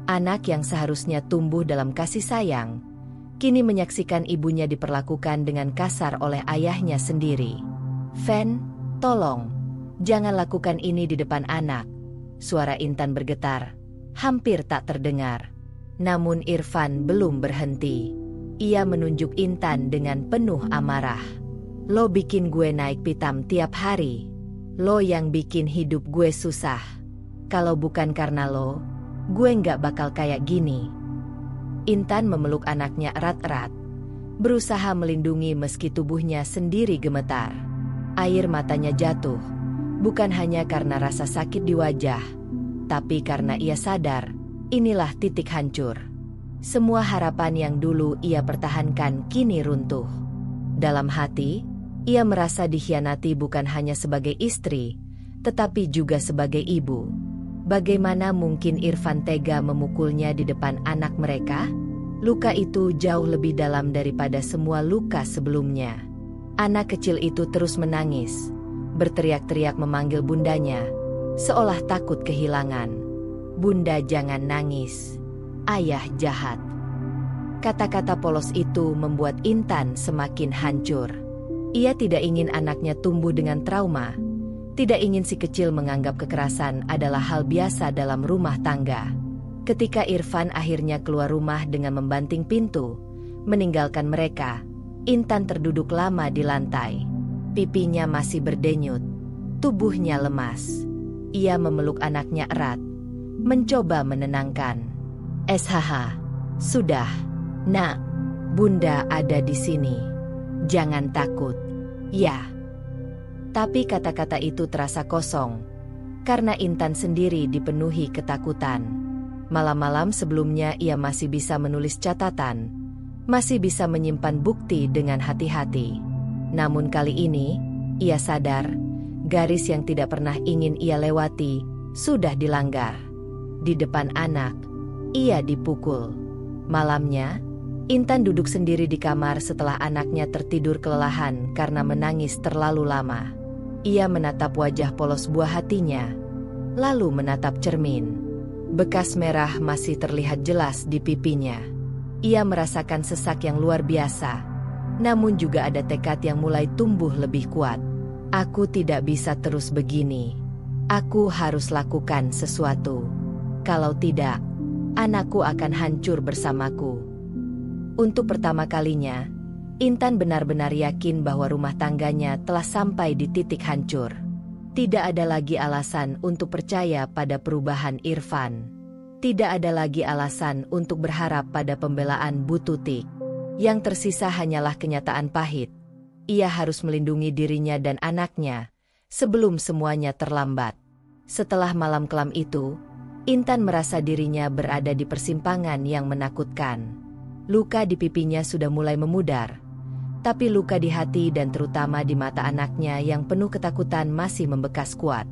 Anak yang seharusnya tumbuh dalam kasih sayang, kini menyaksikan ibunya diperlakukan dengan kasar oleh ayahnya sendiri. Fen, tolong, jangan lakukan ini di depan anak. Suara Intan bergetar, hampir tak terdengar. Namun Irfan belum berhenti. Ia menunjuk Intan dengan penuh amarah. Lo bikin gue naik pitam tiap hari. Lo yang bikin hidup gue susah. Kalau bukan karena lo, gue nggak bakal kayak gini. Intan memeluk anaknya erat-erat, berusaha melindungi meski tubuhnya sendiri gemetar. Air matanya jatuh, bukan hanya karena rasa sakit di wajah, tapi karena ia sadar, inilah titik hancur. Semua harapan yang dulu ia pertahankan kini runtuh. Dalam hati, ia merasa dikhianati bukan hanya sebagai istri, tetapi juga sebagai ibu. Bagaimana mungkin Irfan tega memukulnya di depan anak mereka? Luka itu jauh lebih dalam daripada semua luka sebelumnya. Anak kecil itu terus menangis, berteriak-teriak memanggil bundanya, seolah takut kehilangan. Bunda jangan nangis, ayah jahat. Kata-kata polos itu membuat Intan semakin hancur. Ia tidak ingin anaknya tumbuh dengan trauma, tidak ingin si kecil menganggap kekerasan adalah hal biasa dalam rumah tangga. Ketika Irfan akhirnya keluar rumah dengan membanting pintu, meninggalkan mereka, Intan terduduk lama di lantai. Pipinya masih berdenyut, tubuhnya lemas. Ia memeluk anaknya erat, mencoba menenangkan. SHH, sudah, nak, bunda ada di sini. Jangan takut, ya. Tapi kata-kata itu terasa kosong, karena Intan sendiri dipenuhi ketakutan. Malam-malam sebelumnya ia masih bisa menulis catatan, masih bisa menyimpan bukti dengan hati-hati. Namun kali ini, ia sadar, garis yang tidak pernah ingin ia lewati, sudah dilanggar. Di depan anak, ia dipukul. Malamnya, Intan duduk sendiri di kamar setelah anaknya tertidur kelelahan karena menangis terlalu lama. Ia menatap wajah polos buah hatinya, lalu menatap cermin. Bekas merah masih terlihat jelas di pipinya. Ia merasakan sesak yang luar biasa, namun juga ada tekad yang mulai tumbuh lebih kuat. Aku tidak bisa terus begini. Aku harus lakukan sesuatu. Kalau tidak, anakku akan hancur bersamaku. Untuk pertama kalinya, Intan benar-benar yakin bahwa rumah tangganya telah sampai di titik hancur. Tidak ada lagi alasan untuk percaya pada perubahan Irfan. Tidak ada lagi alasan untuk berharap pada pembelaan Bu Tutik. Yang tersisa hanyalah kenyataan pahit. Ia harus melindungi dirinya dan anaknya sebelum semuanya terlambat. Setelah malam kelam itu, Intan merasa dirinya berada di persimpangan yang menakutkan. Luka di pipinya sudah mulai memudar, Tapi luka di hati dan terutama di mata anaknya yang penuh ketakutan masih membekas kuat.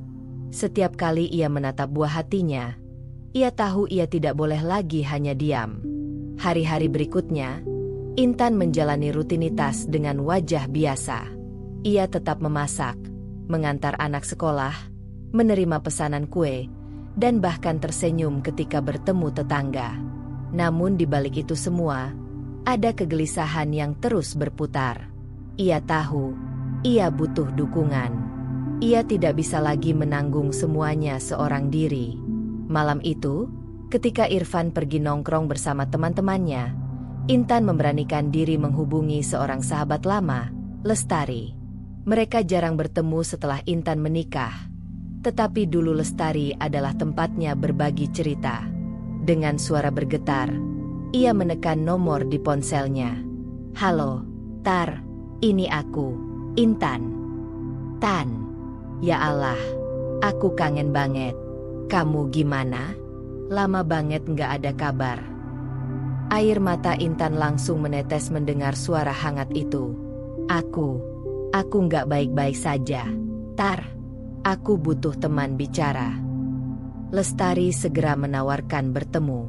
Setiap kali ia menatap buah hatinya, ia tahu ia tidak boleh lagi hanya diam. Hari-hari berikutnya, Intan menjalani rutinitas dengan wajah biasa. Ia tetap memasak, mengantar anak sekolah, menerima pesanan kue, dan bahkan tersenyum ketika bertemu tetangga. Namun di balik itu semua, ada kegelisahan yang terus berputar. Ia tahu, ia butuh dukungan. Ia tidak bisa lagi menanggung semuanya seorang diri. Malam itu, ketika Irfan pergi nongkrong bersama teman-temannya, Intan memberanikan diri menghubungi seorang sahabat lama, Lestari. Mereka jarang bertemu setelah Intan menikah. Tetapi dulu Lestari adalah tempatnya berbagi cerita. Dengan suara bergetar, ia menekan nomor di ponselnya. "Halo, Tar, ini aku, Intan." "Tan, ya Allah, aku kangen banget. Kamu gimana? Lama banget nggak ada kabar." Air mata Intan langsung menetes mendengar suara hangat itu. Aku nggak baik-baik saja, Tar. Aku butuh teman bicara." Lestari segera menawarkan bertemu.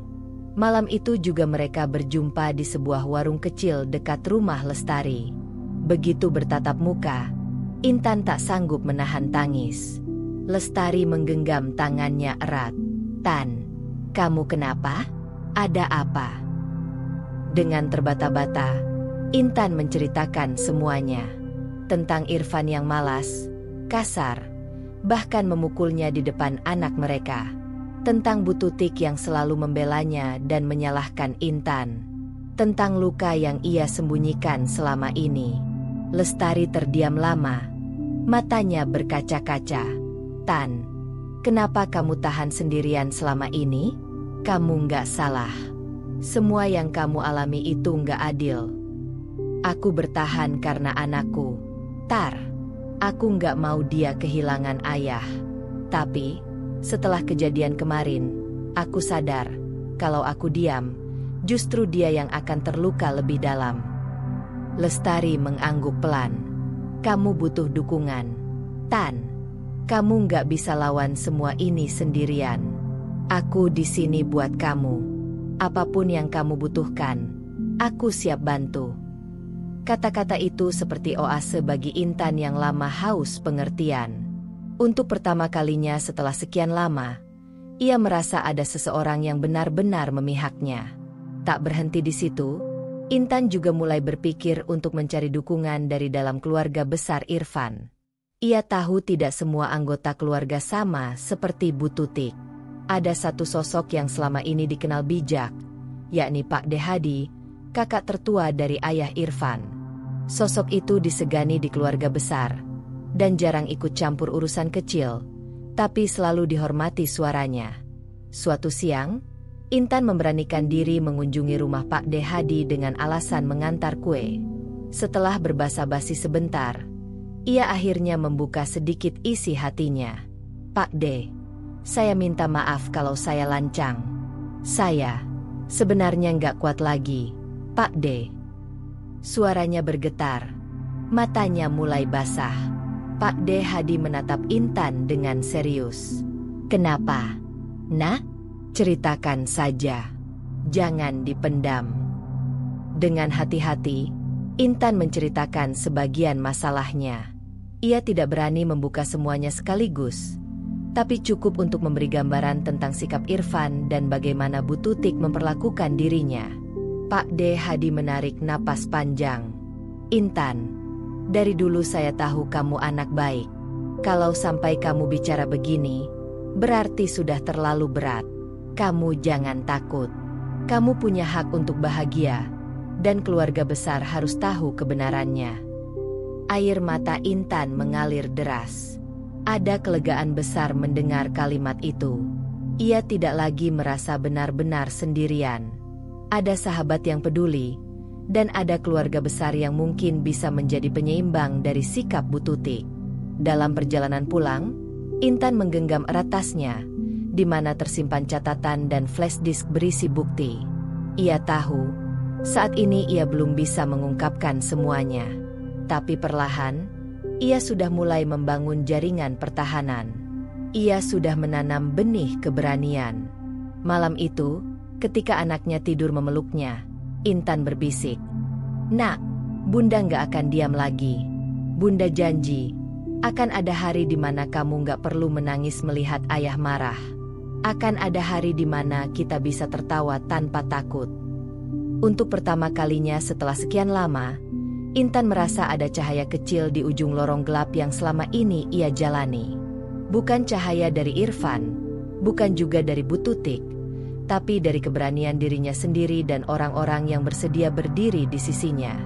Malam itu juga mereka berjumpa di sebuah warung kecil dekat rumah Lestari. Begitu bertatap muka, Intan tak sanggup menahan tangis. Lestari menggenggam tangannya erat. "Tan, kamu kenapa? Ada apa?" Dengan terbata-bata, Intan menceritakan semuanya. Tentang Irfan yang malas, kasar, bahkan memukulnya di depan anak mereka. Tentang Bu Tutik yang selalu membelanya dan menyalahkan Intan. Tentang luka yang ia sembunyikan selama ini. Lestari terdiam lama. Matanya berkaca-kaca. "Tan, kenapa kamu tahan sendirian selama ini? Kamu nggak salah. Semua yang kamu alami itu nggak adil. Aku bertahan karena anakku, Tar. Aku nggak mau dia kehilangan ayah. Tapi setelah kejadian kemarin, aku sadar, kalau aku diam, justru dia yang akan terluka lebih dalam." Lestari mengangguk pelan. "Kamu butuh dukungan, Tan. Kamu nggak bisa lawan semua ini sendirian. Aku di sini buat kamu. Apapun yang kamu butuhkan, aku siap bantu." Kata-kata itu seperti oase bagi Intan yang lama haus pengertian. Untuk pertama kalinya setelah sekian lama, ia merasa ada seseorang yang benar-benar memihaknya. Tak berhenti di situ, Intan juga mulai berpikir untuk mencari dukungan dari dalam keluarga besar Irfan. Ia tahu tidak semua anggota keluarga sama seperti Bu Tutik. Ada satu sosok yang selama ini dikenal bijak, yakni Pak De Hadi, kakak tertua dari ayah Irfan. Sosok itu disegani di keluarga besar, dan jarang ikut campur urusan kecil, tapi selalu dihormati suaranya. Suatu siang, Intan memberanikan diri mengunjungi rumah Pak De Hadi dengan alasan mengantar kue. Setelah berbasa-basi sebentar, ia akhirnya membuka sedikit isi hatinya. "Pak De, saya minta maaf kalau saya lancang. Saya sebenarnya nggak kuat lagi, Pak De." Suaranya bergetar, matanya mulai basah. Pak De Hadi menatap Intan dengan serius. "Kenapa, Nak? Ceritakan saja. Jangan dipendam." Dengan hati-hati, Intan menceritakan sebagian masalahnya. Ia tidak berani membuka semuanya sekaligus, tapi cukup untuk memberi gambaran tentang sikap Irfan dan bagaimana Bu Tutik memperlakukan dirinya. Pak De Hadi menarik napas panjang. "Intan, dari dulu saya tahu kamu anak baik. Kalau sampai kamu bicara begini, berarti sudah terlalu berat. Kamu jangan takut. Kamu punya hak untuk bahagia, dan keluarga besar harus tahu kebenarannya." Air mata Intan mengalir deras. Ada kelegaan besar mendengar kalimat itu. Ia tidak lagi merasa benar-benar sendirian. Ada sahabat yang peduli, dan ada keluarga besar yang mungkin bisa menjadi penyeimbang dari sikap Bu Tutik. Dalam perjalanan pulang, Intan menggenggam erat tasnya, di mana tersimpan catatan dan flash disk berisi bukti. Ia tahu, Saat ini ia belum bisa mengungkapkan semuanya. Tapi perlahan, ia sudah mulai membangun jaringan pertahanan. Ia sudah menanam benih keberanian. Malam itu, ketika anaknya tidur memeluknya, Intan berbisik, "Nak, Bunda nggak akan diam lagi. Bunda janji, akan ada hari di mana kamu nggak perlu menangis melihat ayah marah. Akan ada hari di mana kita bisa tertawa tanpa takut." Untuk pertama kalinya setelah sekian lama, Intan merasa ada cahaya kecil di ujung lorong gelap yang selama ini ia jalani. Bukan cahaya dari Irfan, bukan juga dari Bu Tutik, tapi dari keberanian dirinya sendiri dan orang-orang yang bersedia berdiri di sisinya.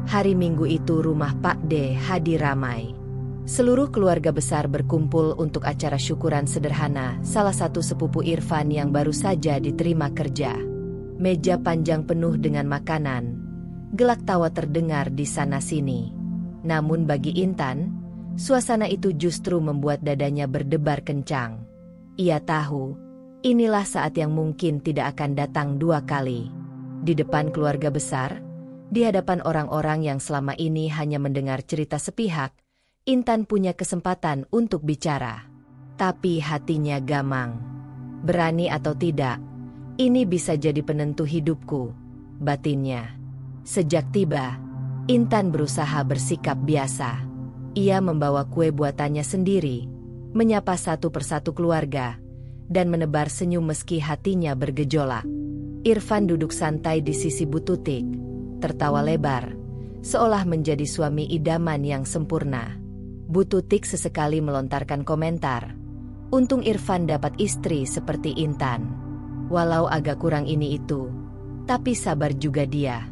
Hari Minggu itu rumah Pak D hadir ramai. Seluruh keluarga besar berkumpul untuk acara syukuran sederhana salah satu sepupu Irfan yang baru saja diterima kerja. Meja panjang penuh dengan makanan. Gelak tawa terdengar di sana-sini. Namun bagi Intan, suasana itu justru membuat dadanya berdebar kencang. Ia tahu, inilah saat yang mungkin tidak akan datang dua kali. Di depan keluarga besar, di hadapan orang-orang yang selama ini hanya mendengar cerita sepihak, Intan punya kesempatan untuk bicara. Tapi hatinya gamang. Berani atau tidak, ini bisa jadi penentu hidupku, batinnya. Sejak tiba, Intan berusaha bersikap biasa. Ia membawa kue buatannya sendiri, menyapa satu persatu keluarga, dan menebar senyum meski hatinya bergejolak. Irfan duduk santai di sisi Bu Tutik, tertawa lebar, seolah menjadi suami idaman yang sempurna. Bu Tutik sesekali melontarkan komentar, "Untung Irfan dapat istri seperti Intan. Walau agak kurang ini itu, tapi sabar juga dia."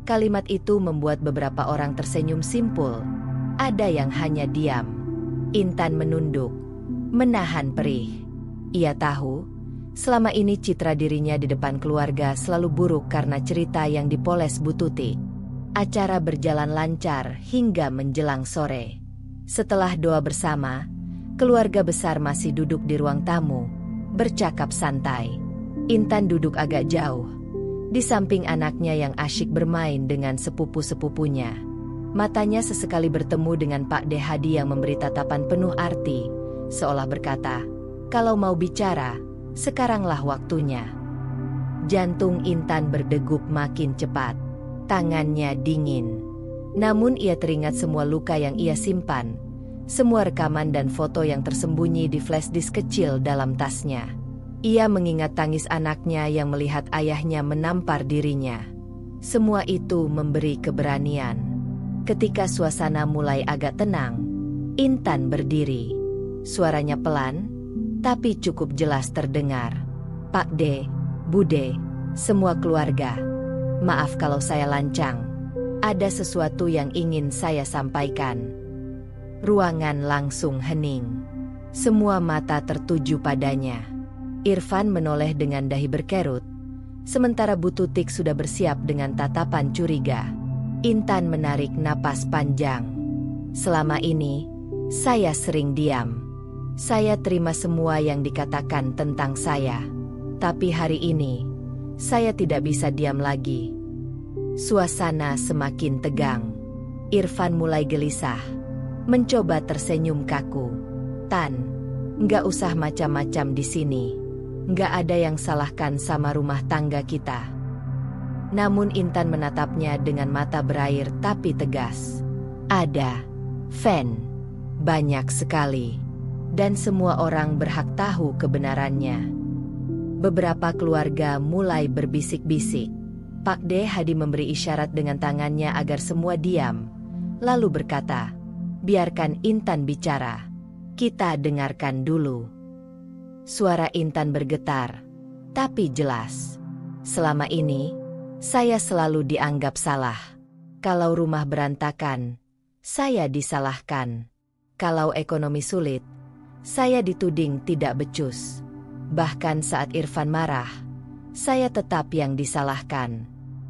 Kalimat itu membuat beberapa orang tersenyum simpul. Ada yang hanya diam. Intan menunduk, menahan perih. Ia tahu, selama ini citra dirinya di depan keluarga selalu buruk karena cerita yang dipoles Bu Tutik. Acara berjalan lancar hingga menjelang sore. Setelah doa bersama, keluarga besar masih duduk di ruang tamu, bercakap santai. Intan duduk agak jauh, di samping anaknya yang asyik bermain dengan sepupu-sepupunya. Matanya sesekali bertemu dengan Pak D Hadi yang memberi tatapan penuh arti, seolah berkata, "Kalau mau bicara, sekaranglah waktunya." Jantung Intan berdegup makin cepat. Tangannya dingin. Namun ia teringat semua luka yang ia simpan, semua rekaman dan foto yang tersembunyi di flash disk kecil dalam tasnya. Ia mengingat tangis anaknya yang melihat ayahnya menampar dirinya. Semua itu memberi keberanian. Ketika suasana mulai agak tenang, Intan berdiri. Suaranya pelan, tapi cukup jelas terdengar. "Pak D, Bude, semua keluarga. Maaf kalau saya lancang. Ada sesuatu yang ingin saya sampaikan." Ruangan langsung hening. Semua mata tertuju padanya. Irfan menoleh dengan dahi berkerut, sementara Bu Tutik sudah bersiap dengan tatapan curiga. Intan menarik napas panjang. "Selama ini, saya sering diam. Saya terima semua yang dikatakan tentang saya. Tapi hari ini, saya tidak bisa diam lagi." Suasana semakin tegang. Irfan mulai gelisah, mencoba tersenyum kaku. "Tan, nggak usah macam-macam di sini. Nggak ada yang salahkan sama rumah tangga kita." Namun Intan menatapnya dengan mata berair tapi tegas. "Ada, Fen. Banyak sekali. Dan semua orang berhak tahu kebenarannya." Beberapa keluarga mulai berbisik-bisik. Pak D Hadi memberi isyarat dengan tangannya agar semua diam, lalu berkata, "Biarkan Intan bicara. Kita dengarkan dulu." Suara Intan bergetar, tapi jelas. "Selama ini, saya selalu dianggap salah. Kalau rumah berantakan, saya disalahkan. Kalau ekonomi sulit, saya dituding tidak becus. Bahkan saat Irfan marah, saya tetap yang disalahkan.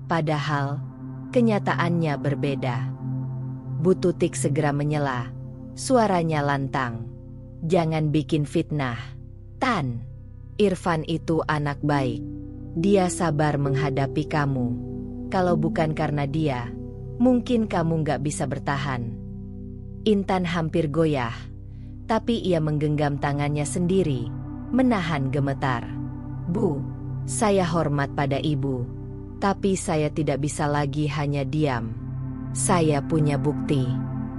Padahal, kenyataannya berbeda." Bu Tutik segera menyela, suaranya lantang. "Jangan bikin fitnah, Tan. Irfan itu anak baik. Dia sabar menghadapi kamu. Kalau bukan karena dia, mungkin kamu nggak bisa bertahan. Intan hampir goyah, tapi ia menggenggam tangannya sendiri, menahan gemetar. Bu, saya hormat pada ibu, tapi saya tidak bisa lagi hanya diam. Saya punya bukti.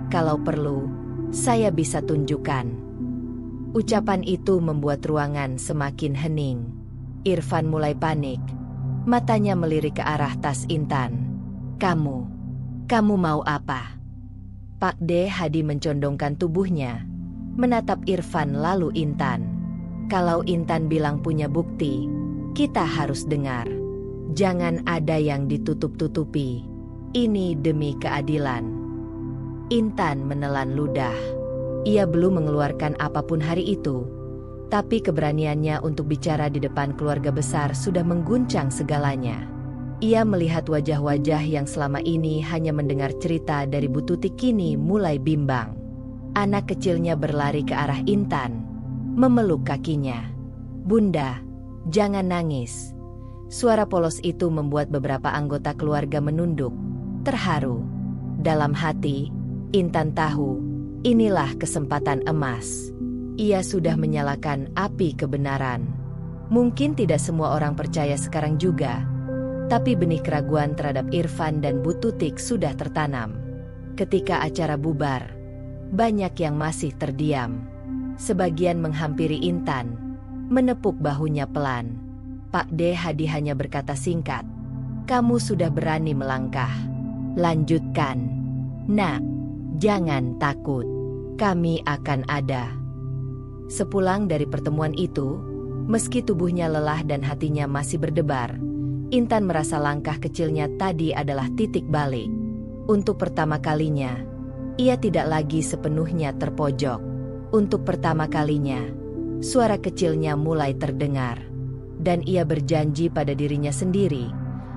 Kalau perlu, saya bisa tunjukkan. Ucapan itu membuat ruangan semakin hening. Irfan mulai panik. Matanya melirik ke arah tas Intan. Kamu mau apa? Pak D. Hadi mencondongkan tubuhnya, menatap Irfan lalu Intan. Kalau Intan bilang punya bukti, kita harus dengar. Jangan ada yang ditutup-tutupi. Ini demi keadilan. Intan menelan ludah. Ia belum mengeluarkan apapun hari itu, tapi keberaniannya untuk bicara di depan keluarga besar sudah mengguncang segalanya. Ia melihat wajah-wajah yang selama ini hanya mendengar cerita dari Bu Tutik kini mulai bimbang. Anak kecilnya berlari ke arah Intan, memeluk kakinya. Bunda, jangan nangis. Suara polos itu membuat beberapa anggota keluarga menunduk, terharu. Dalam hati, Intan tahu, inilah kesempatan emas. Ia sudah menyalakan api kebenaran. Mungkin tidak semua orang percaya sekarang juga, tapi benih keraguan terhadap Irfan dan Bu Tutik sudah tertanam. Ketika acara bubar, banyak yang masih terdiam. Sebagian menghampiri Intan, menepuk bahunya pelan. Pak D. Hadi hanya berkata singkat, "Kamu sudah berani melangkah. Lanjutkan. Nak, jangan takut. Kami akan ada." Sepulang dari pertemuan itu, meski tubuhnya lelah dan hatinya masih berdebar, Intan merasa langkah kecilnya tadi adalah titik balik. Untuk pertama kalinya, ia tidak lagi sepenuhnya terpojok. Untuk pertama kalinya, suara kecilnya mulai terdengar. Dan ia berjanji pada dirinya sendiri,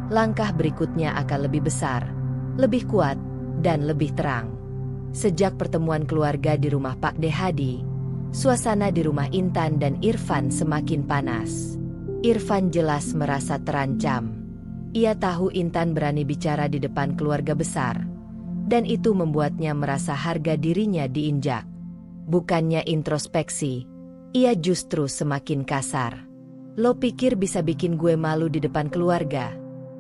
langkah berikutnya akan lebih besar, lebih kuat, dan lebih terang. Sejak pertemuan keluarga di rumah Pak D. Hadi, suasana di rumah Intan dan Irfan semakin panas. Irfan jelas merasa terancam. Ia tahu Intan berani bicara di depan keluarga besar, dan itu membuatnya merasa harga dirinya diinjak. Bukannya introspeksi, ia justru semakin kasar. "Lo pikir bisa bikin gue malu di depan keluarga?"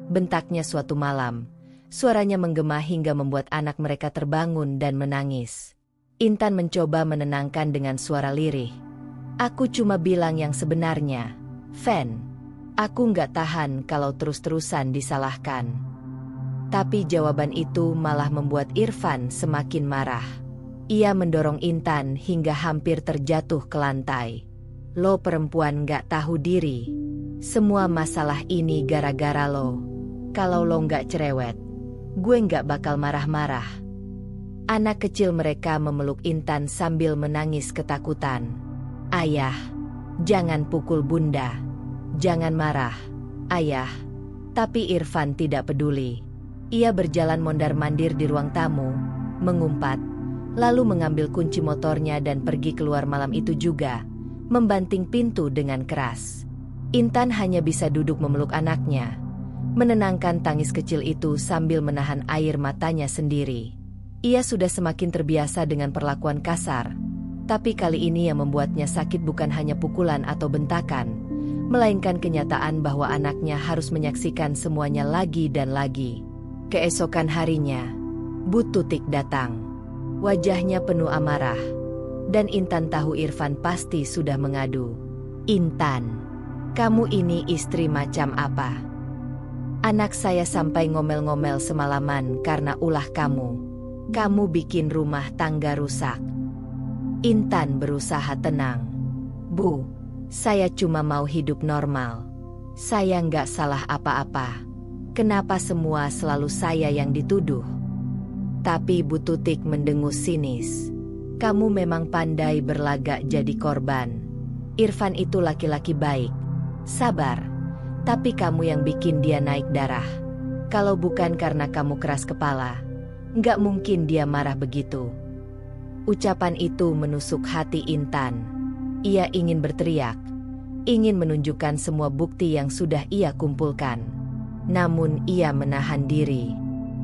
bentaknya suatu malam. Suaranya menggema hingga membuat anak mereka terbangun dan menangis. Intan mencoba menenangkan dengan suara lirih. "Aku cuma bilang yang sebenarnya, Fen. Aku nggak tahan kalau terus-terusan disalahkan." Tapi jawaban itu malah membuat Irfan semakin marah. Ia mendorong Intan hingga hampir terjatuh ke lantai. "Lo perempuan nggak tahu diri. Semua masalah ini gara-gara lo. Kalau lo nggak cerewet, gue nggak bakal marah-marah." Anak kecil mereka memeluk Intan sambil menangis ketakutan. "Ayah, jangan pukul bunda. Jangan marah, ayah." Tapi Irfan tidak peduli. Ia berjalan mondar-mandir di ruang tamu, mengumpat, lalu mengambil kunci motornya dan pergi keluar malam itu juga, membanting pintu dengan keras. Intan hanya bisa duduk memeluk anaknya, menenangkan tangis kecil itu sambil menahan air matanya sendiri. Ia sudah semakin terbiasa dengan perlakuan kasar, tapi kali ini yang membuatnya sakit bukan hanya pukulan atau bentakan, melainkan kenyataan bahwa anaknya harus menyaksikan semuanya lagi dan lagi. Keesokan harinya, Bu Tutik datang. Wajahnya penuh amarah, dan Intan tahu Irfan pasti sudah mengadu. "Intan, kamu ini istri macam apa? Anak saya sampai ngomel-ngomel semalaman karena ulah kamu. Kamu bikin rumah tangga rusak." Intan berusaha tenang. "Bu, saya cuma mau hidup normal. Saya nggak salah apa-apa. Kenapa semua selalu saya yang dituduh?" Tapi Bu Tutik mendengus sinis. "Kamu memang pandai berlagak jadi korban. Irfan itu laki-laki baik, sabar. Tapi kamu yang bikin dia naik darah. Kalau bukan karena kamu keras kepala, nggak mungkin dia marah begitu." Ucapan itu menusuk hati Intan. Ia ingin berteriak, ingin menunjukkan semua bukti yang sudah ia kumpulkan. Namun ia menahan diri.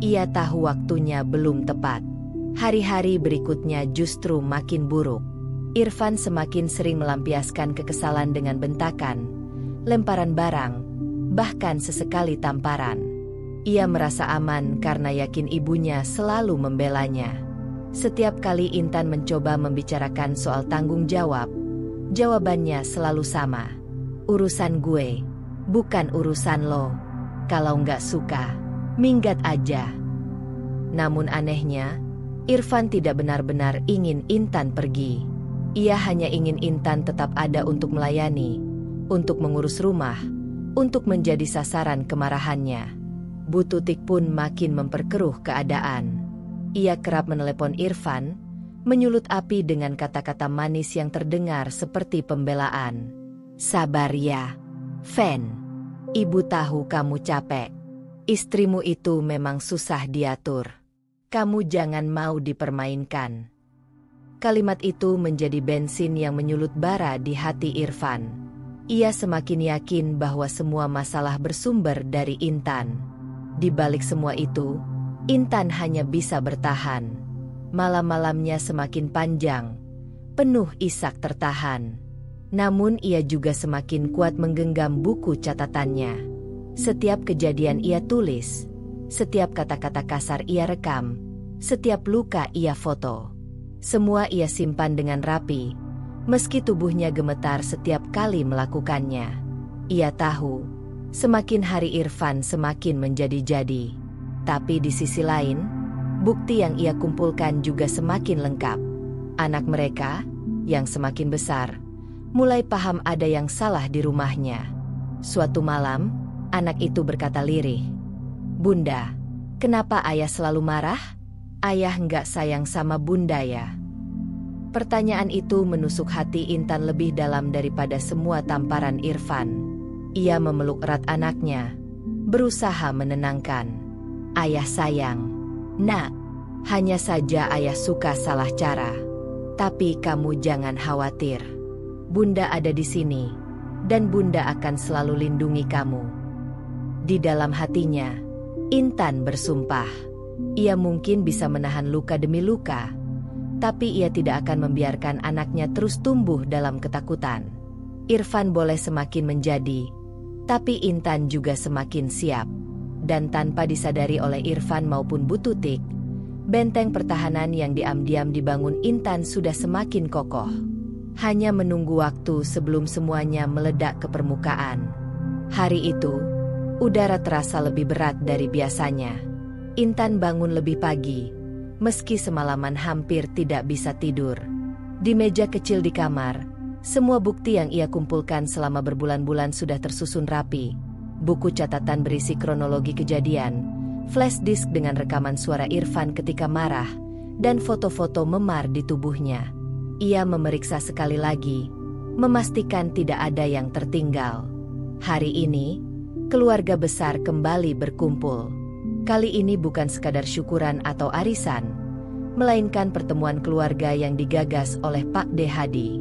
Ia tahu waktunya belum tepat. Hari-hari berikutnya justru makin buruk. Irfan semakin sering melampiaskan kekesalan dengan bentakan, lemparan barang, bahkan sesekali tamparan. Ia merasa aman karena yakin ibunya selalu membelanya. Setiap kali Intan mencoba membicarakan soal tanggung jawab, jawabannya selalu sama. Urusan gue, bukan urusan lo. Kalau nggak suka, minggat aja. Namun anehnya, Irfan tidak benar-benar ingin Intan pergi. Ia hanya ingin Intan tetap ada untuk melayani, untuk mengurus rumah, untuk menjadi sasaran kemarahannya. Bu Tutik pun makin memperkeruh keadaan. Ia kerap menelepon Irfan, menyulut api dengan kata-kata manis yang terdengar seperti pembelaan. Sabar ya, Fen. Ibu tahu kamu capek. Istrimu itu memang susah diatur. Kamu jangan mau dipermainkan. Kalimat itu menjadi bensin yang menyulut bara di hati Irfan. Ia semakin yakin bahwa semua masalah bersumber dari Intan. Di balik semua itu, Intan hanya bisa bertahan. Malam-malamnya semakin panjang, penuh isak tertahan. Namun ia juga semakin kuat menggenggam buku catatannya. Setiap kejadian ia tulis, setiap kata-kata kasar ia rekam, setiap luka ia foto. Semua ia simpan dengan rapi, meski tubuhnya gemetar setiap kali melakukannya. Ia tahu, semakin hari Irfan semakin menjadi-jadi. Tapi di sisi lain, bukti yang ia kumpulkan juga semakin lengkap. Anak mereka, yang semakin besar, mulai paham ada yang salah di rumahnya. Suatu malam, anak itu berkata lirih, "Bunda, kenapa ayah selalu marah? Ayah nggak sayang sama bunda ya?" Pertanyaan itu menusuk hati Intan lebih dalam daripada semua tamparan Irfan. Ia memeluk erat anaknya, berusaha menenangkan. "Ayah sayang, Nak. Hanya saja ayah suka salah cara. Tapi kamu jangan khawatir. Bunda ada di sini, dan Bunda akan selalu lindungi kamu." Di dalam hatinya, Intan bersumpah. Ia mungkin bisa menahan luka demi luka, tapi ia tidak akan membiarkan anaknya terus tumbuh dalam ketakutan. Irfan boleh semakin menjadi, tapi Intan juga semakin siap. Dan tanpa disadari oleh Irfan maupun Bu Tutik, benteng pertahanan yang diam-diam dibangun Intan sudah semakin kokoh. Hanya menunggu waktu sebelum semuanya meledak ke permukaan. Hari itu, udara terasa lebih berat dari biasanya. Intan bangun lebih pagi, meski semalaman hampir tidak bisa tidur. Di meja kecil di kamar, semua bukti yang ia kumpulkan selama berbulan-bulan sudah tersusun rapi. Buku catatan berisi kronologi kejadian, flash disk dengan rekaman suara Irfan ketika marah, dan foto-foto memar di tubuhnya. Ia memeriksa sekali lagi, memastikan tidak ada yang tertinggal. Hari ini, keluarga besar kembali berkumpul. Kali ini bukan sekadar syukuran atau arisan, melainkan pertemuan keluarga yang digagas oleh Pak De Hadi.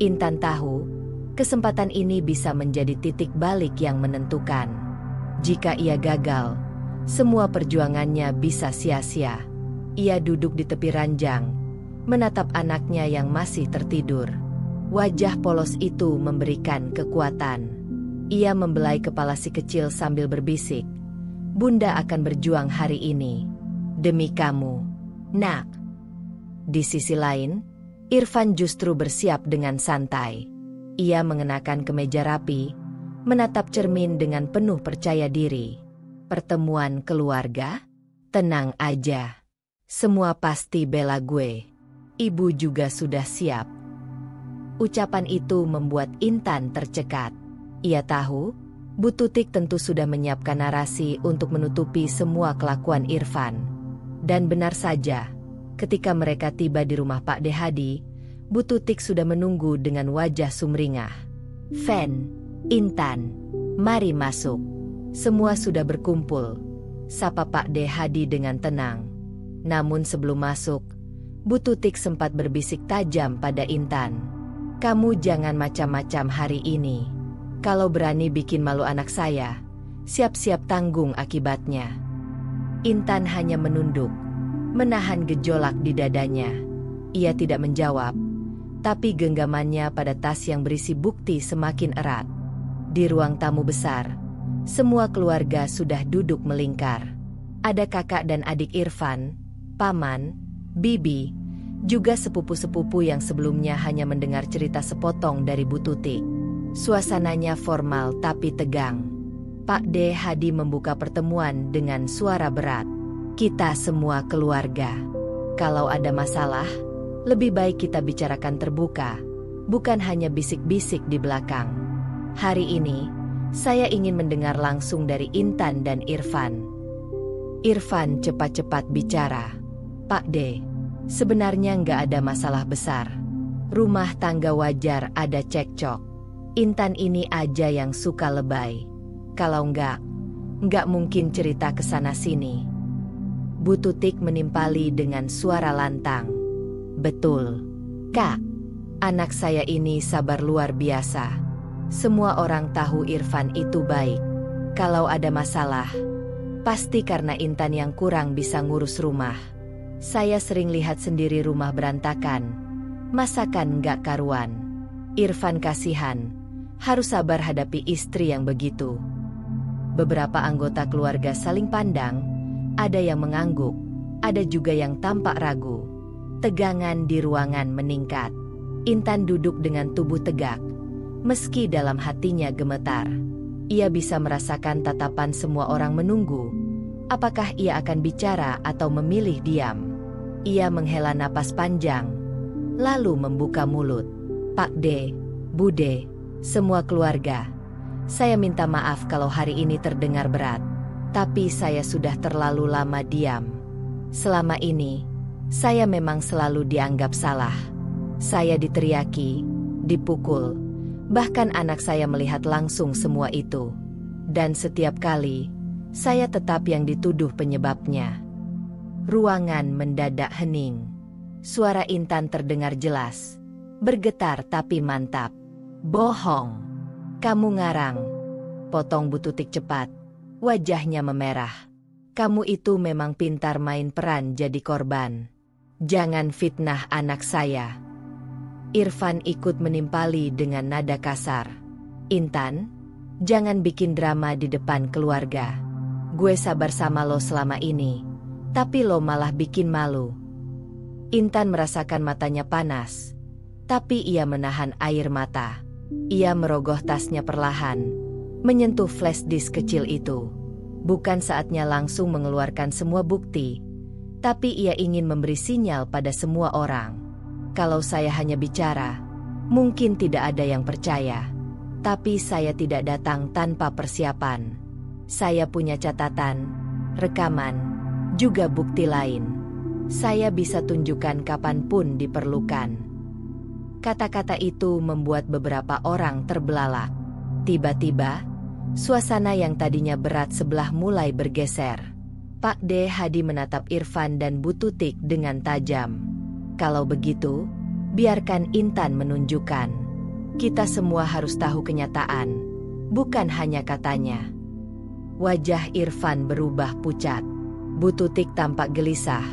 Intan tahu, kesempatan ini bisa menjadi titik balik yang menentukan. Jika ia gagal, semua perjuangannya bisa sia-sia. Ia duduk di tepi ranjang, menatap anaknya yang masih tertidur. Wajah polos itu memberikan kekuatan. Ia membelai kepala si kecil sambil berbisik, "Bunda akan berjuang hari ini. Demi kamu, Nak." Di sisi lain, Irfan justru bersiap dengan santai. Ia mengenakan kemeja rapi, menatap cermin dengan penuh percaya diri. Pertemuan keluarga? Tenang aja. Semua pasti bela gue. Ibu juga sudah siap. Ucapan itu membuat Intan tercekat. Ia tahu, Bu Tutik tentu sudah menyiapkan narasi untuk menutupi semua kelakuan Irfan. Dan benar saja, ketika mereka tiba di rumah Pak De Hadi, Bu Tutik sudah menunggu dengan wajah sumringah. "Fen, Intan, mari masuk." Semua sudah berkumpul, sapa Pak De Hadi dengan tenang. Namun sebelum masuk, Bu Tutik sempat berbisik tajam pada Intan. "Kamu jangan macam-macam hari ini. Kalau berani bikin malu anak saya, siap-siap tanggung akibatnya. Intan hanya menunduk, menahan gejolak di dadanya. Ia tidak menjawab, tapi genggamannya pada tas yang berisi bukti semakin erat. Di ruang tamu besar, semua keluarga sudah duduk melingkar. Ada kakak dan adik Irfan, paman, bibi, juga sepupu-sepupu yang sebelumnya hanya mendengar cerita sepotong dari Bu Tutik. Suasananya formal tapi tegang. Pak D. Hadi membuka pertemuan dengan suara berat. Kita semua keluarga. Kalau ada masalah, lebih baik kita bicarakan terbuka, bukan hanya bisik-bisik di belakang. Hari ini, saya ingin mendengar langsung dari Intan dan Irfan. Irfan cepat-cepat bicara. Pak D, sebenarnya nggak ada masalah besar. Rumah tangga wajar ada cekcok. Intan ini aja yang suka lebay. Kalau nggak mungkin cerita kesana sini. Bu Tutik menimpali dengan suara lantang. Betul, Kak. Anak saya ini sabar luar biasa. Semua orang tahu Irfan itu baik. Kalau ada masalah, pasti karena Intan yang kurang bisa ngurus rumah. Saya sering lihat sendiri rumah berantakan. Masakan nggak karuan. Irfan kasihan, harus sabar hadapi istri yang begitu. Beberapa anggota keluarga saling pandang, ada yang mengangguk, ada juga yang tampak ragu. Tegangan di ruangan meningkat. Intan duduk dengan tubuh tegak, meski dalam hatinya gemetar. Ia bisa merasakan tatapan semua orang menunggu. Apakah ia akan bicara atau memilih diam? Ia menghela napas panjang, lalu membuka mulut. Pak D, Bu D, semua keluarga, saya minta maaf kalau hari ini terdengar berat. Tapi saya sudah terlalu lama diam. Selama ini, saya memang selalu dianggap salah. Saya diteriaki, dipukul, bahkan anak saya melihat langsung semua itu. Dan setiap kali, saya tetap yang dituduh penyebabnya. Ruangan mendadak hening. Suara Intan terdengar jelas, bergetar tapi mantap. Bohong. Kamu ngarang. Potong Bu Tutik cepat. Wajahnya memerah. Kamu itu memang pintar main peran jadi korban. Jangan fitnah anak saya. Irfan ikut menimpali dengan nada kasar. Intan, jangan bikin drama di depan keluarga. Gue sabar sama lo selama ini, tapi lo malah bikin malu. Intan merasakan matanya panas, tapi ia menahan air mata. Ia merogoh tasnya perlahan, menyentuh flash disk kecil itu. Bukan saatnya langsung mengeluarkan semua bukti, tapi ia ingin memberi sinyal pada semua orang. Kalau saya hanya bicara, mungkin tidak ada yang percaya. Tapi saya tidak datang tanpa persiapan. Saya punya catatan, rekaman, juga bukti lain. Saya bisa tunjukkan kapanpun diperlukan. Kata-kata itu membuat beberapa orang terbelalak. Tiba-tiba, suasana yang tadinya berat sebelah mulai bergeser. Pak D. Hadi menatap Irfan dan Bu Tutik dengan tajam. Kalau begitu, biarkan Intan menunjukkan. Kita semua harus tahu kenyataan, bukan hanya katanya. Wajah Irfan berubah pucat. Bu Tutik tampak gelisah,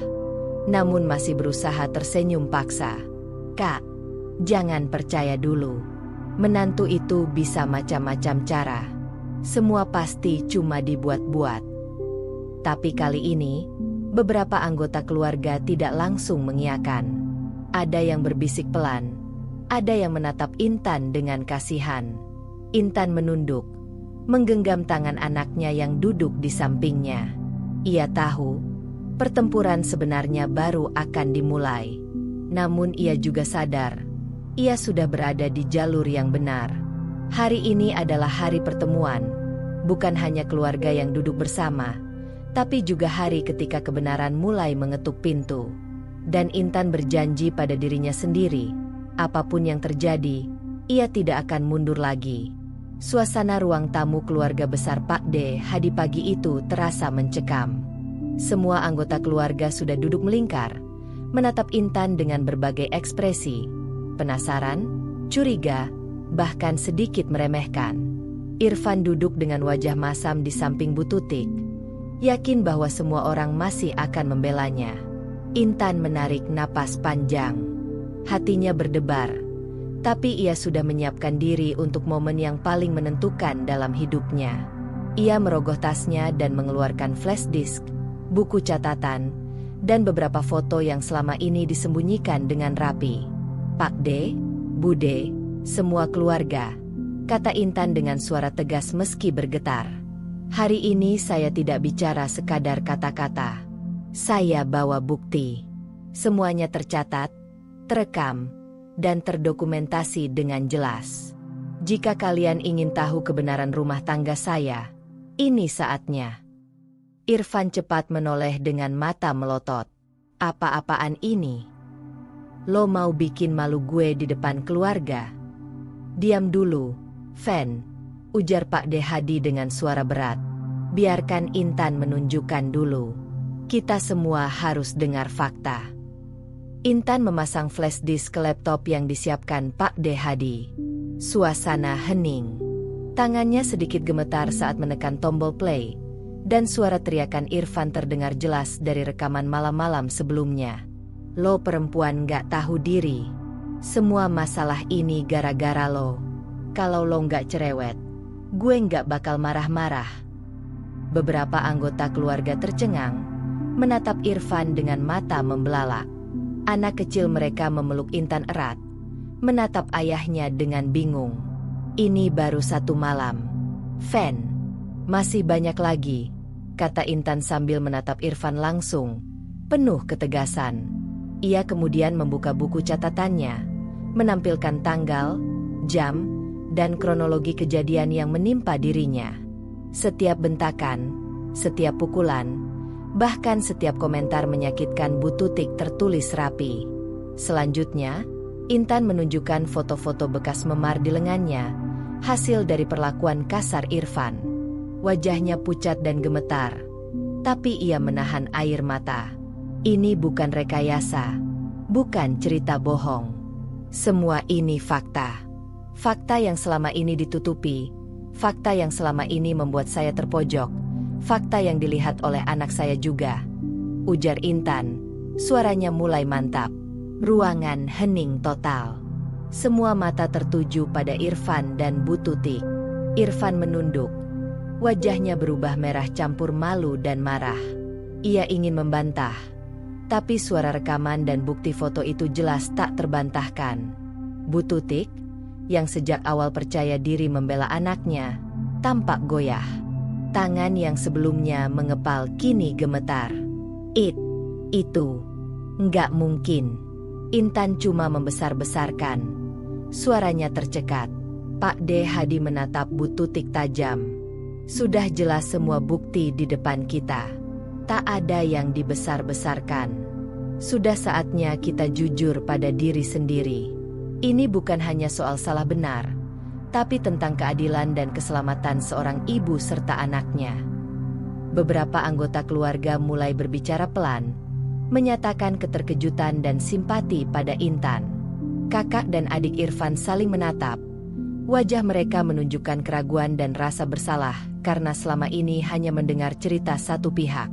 namun masih berusaha tersenyum paksa. Kak, jangan percaya dulu. Menantu itu bisa macam-macam cara. Semua pasti cuma dibuat-buat. Tapi kali ini, beberapa anggota keluarga tidak langsung mengiyakan. Ada yang berbisik pelan, ada yang menatap Intan dengan kasihan. Intan menunduk, menggenggam tangan anaknya yang duduk di sampingnya. Ia tahu, pertempuran sebenarnya baru akan dimulai. Namun ia juga sadar, ia sudah berada di jalur yang benar. Hari ini adalah hari pertemuan, bukan hanya keluarga yang duduk bersama, tapi juga hari ketika kebenaran mulai mengetuk pintu. Dan Intan berjanji pada dirinya sendiri, apapun yang terjadi, ia tidak akan mundur lagi. Suasana ruang tamu keluarga besar Pak D. Hadi pagi itu terasa mencekam. Semua anggota keluarga sudah duduk melingkar, menatap Intan dengan berbagai ekspresi. Penasaran, curiga, bahkan sedikit meremehkan. Irfan duduk dengan wajah masam di samping Bu Tutik, yakin bahwa semua orang masih akan membelanya. Intan menarik napas panjang. Hatinya berdebar, tapi ia sudah menyiapkan diri untuk momen yang paling menentukan dalam hidupnya. Ia merogoh tasnya dan mengeluarkan flash disk, buku catatan, dan beberapa foto yang selama ini disembunyikan dengan rapi. "Pak D, Bude, semua keluarga," kata Intan dengan suara tegas meski bergetar. "Hari ini saya tidak bicara sekadar kata-kata. Saya bawa bukti. Semuanya tercatat, terekam, dan terdokumentasi dengan jelas. Jika kalian ingin tahu kebenaran rumah tangga saya, ini saatnya." Irfan cepat menoleh dengan mata melotot. "Apa-apaan ini? Lo mau bikin malu gue di depan keluarga?" "Diam dulu, Fen," ujar Pak D. Hadi dengan suara berat. "Biarkan Intan menunjukkan dulu. Kita semua harus dengar fakta." Intan memasang flash disk ke laptop yang disiapkan Pak D. Hadi. Suasana hening. Tangannya sedikit gemetar saat menekan tombol play, dan suara teriakan Irfan terdengar jelas dari rekaman malam-malam sebelumnya. "Lo perempuan gak tahu diri. Semua masalah ini gara-gara lo. Kalau lo gak cerewet, gue gak bakal marah-marah." Beberapa anggota keluarga tercengang, menatap Irfan dengan mata membelalak. Anak kecil mereka memeluk Intan erat, menatap ayahnya dengan bingung. "Ini baru satu malam, Fen. Masih banyak lagi," kata Intan sambil menatap Irfan langsung, penuh ketegasan. Ia kemudian membuka buku catatannya, menampilkan tanggal, jam, dan kronologi kejadian yang menimpa dirinya. Setiap bentakan, setiap pukulan, bahkan setiap komentar menyakitkan Bu Tutik tertulis rapi. Selanjutnya, Intan menunjukkan foto-foto bekas memar di lengannya, hasil dari perlakuan kasar Irfan. Wajahnya pucat dan gemetar, tapi ia menahan air mata. Ini bukan rekayasa, bukan cerita bohong. Semua ini fakta. Fakta yang selama ini ditutupi, fakta yang selama ini membuat saya terpojok, fakta yang dilihat oleh anak saya juga, ujar Intan. Suaranya mulai mantap. Ruangan hening total. Semua mata tertuju pada Irfan dan Bu Tutik. Irfan menunduk. Wajahnya berubah merah campur malu dan marah. Ia ingin membantah, tapi suara rekaman dan bukti foto itu jelas tak terbantahkan. Bu Tutik, yang sejak awal percaya diri membela anaknya, tampak goyah. Tangan yang sebelumnya mengepal kini gemetar. Itu, nggak mungkin. Intan cuma membesar-besarkan. Suaranya tercekat. Pak D. Hadi menatap Bu Tutik tajam. "Sudah jelas semua bukti di depan kita. Tak ada yang dibesar-besarkan. Sudah saatnya kita jujur pada diri sendiri. Ini bukan hanya soal salah benar, tapi tentang keadilan dan keselamatan seorang ibu serta anaknya." Beberapa anggota keluarga mulai berbicara pelan, menyatakan keterkejutan dan simpati pada Intan. Kakak dan adik Irfan saling menatap. Wajah mereka menunjukkan keraguan dan rasa bersalah karena selama ini hanya mendengar cerita satu pihak.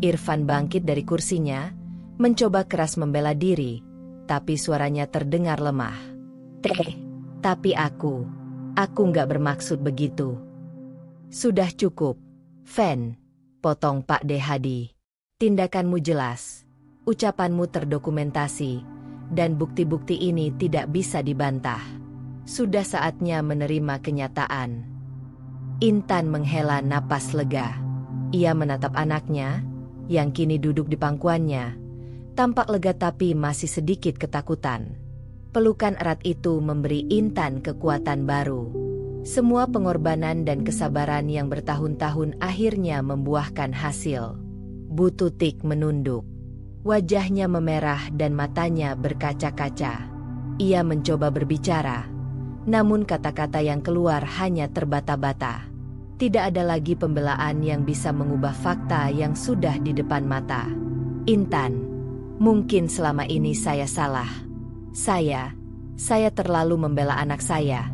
Irfan bangkit dari kursinya, mencoba keras membela diri, tapi suaranya terdengar lemah. Tapi aku nggak bermaksud begitu." "Sudah cukup, Fen," potong Pak D. Hadi. "Tindakanmu jelas, ucapanmu terdokumentasi, dan bukti-bukti ini tidak bisa dibantah. Sudah saatnya menerima kenyataan." Intan menghela napas lega. Ia menatap anaknya, yang kini duduk di pangkuannya. Tampak lega tapi masih sedikit ketakutan. Pelukan erat itu memberi Intan kekuatan baru. Semua pengorbanan dan kesabaran yang bertahun-tahun akhirnya membuahkan hasil. Bu Tutik menunduk. Wajahnya memerah dan matanya berkaca-kaca. Ia mencoba berbicara, namun kata-kata yang keluar hanya terbata-bata. Tidak ada lagi pembelaan yang bisa mengubah fakta yang sudah di depan mata. "Intan, mungkin selama ini saya salah. Saya terlalu membela anak saya,"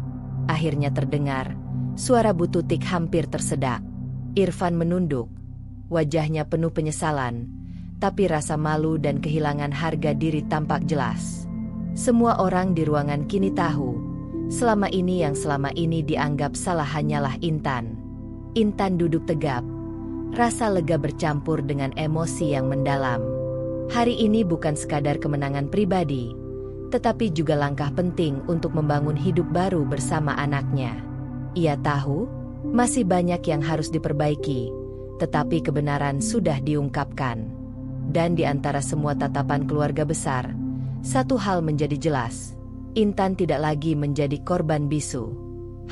akhirnya terdengar, Suara Bu Tutik hampir tersedak. Irfan menunduk. Wajahnya penuh penyesalan, tapi rasa malu dan kehilangan harga diri tampak jelas. Semua orang di ruangan kini tahu, selama ini dianggap salah hanyalah Intan. Intan duduk tegap. Rasa lega bercampur dengan emosi yang mendalam. Hari ini bukan sekadar kemenangan pribadi, tetapi juga langkah penting untuk membangun hidup baru bersama anaknya. Ia tahu, masih banyak yang harus diperbaiki, tetapi kebenaran sudah diungkapkan. Dan di antara semua tatapan keluarga besar, satu hal menjadi jelas. Intan tidak lagi menjadi korban bisu.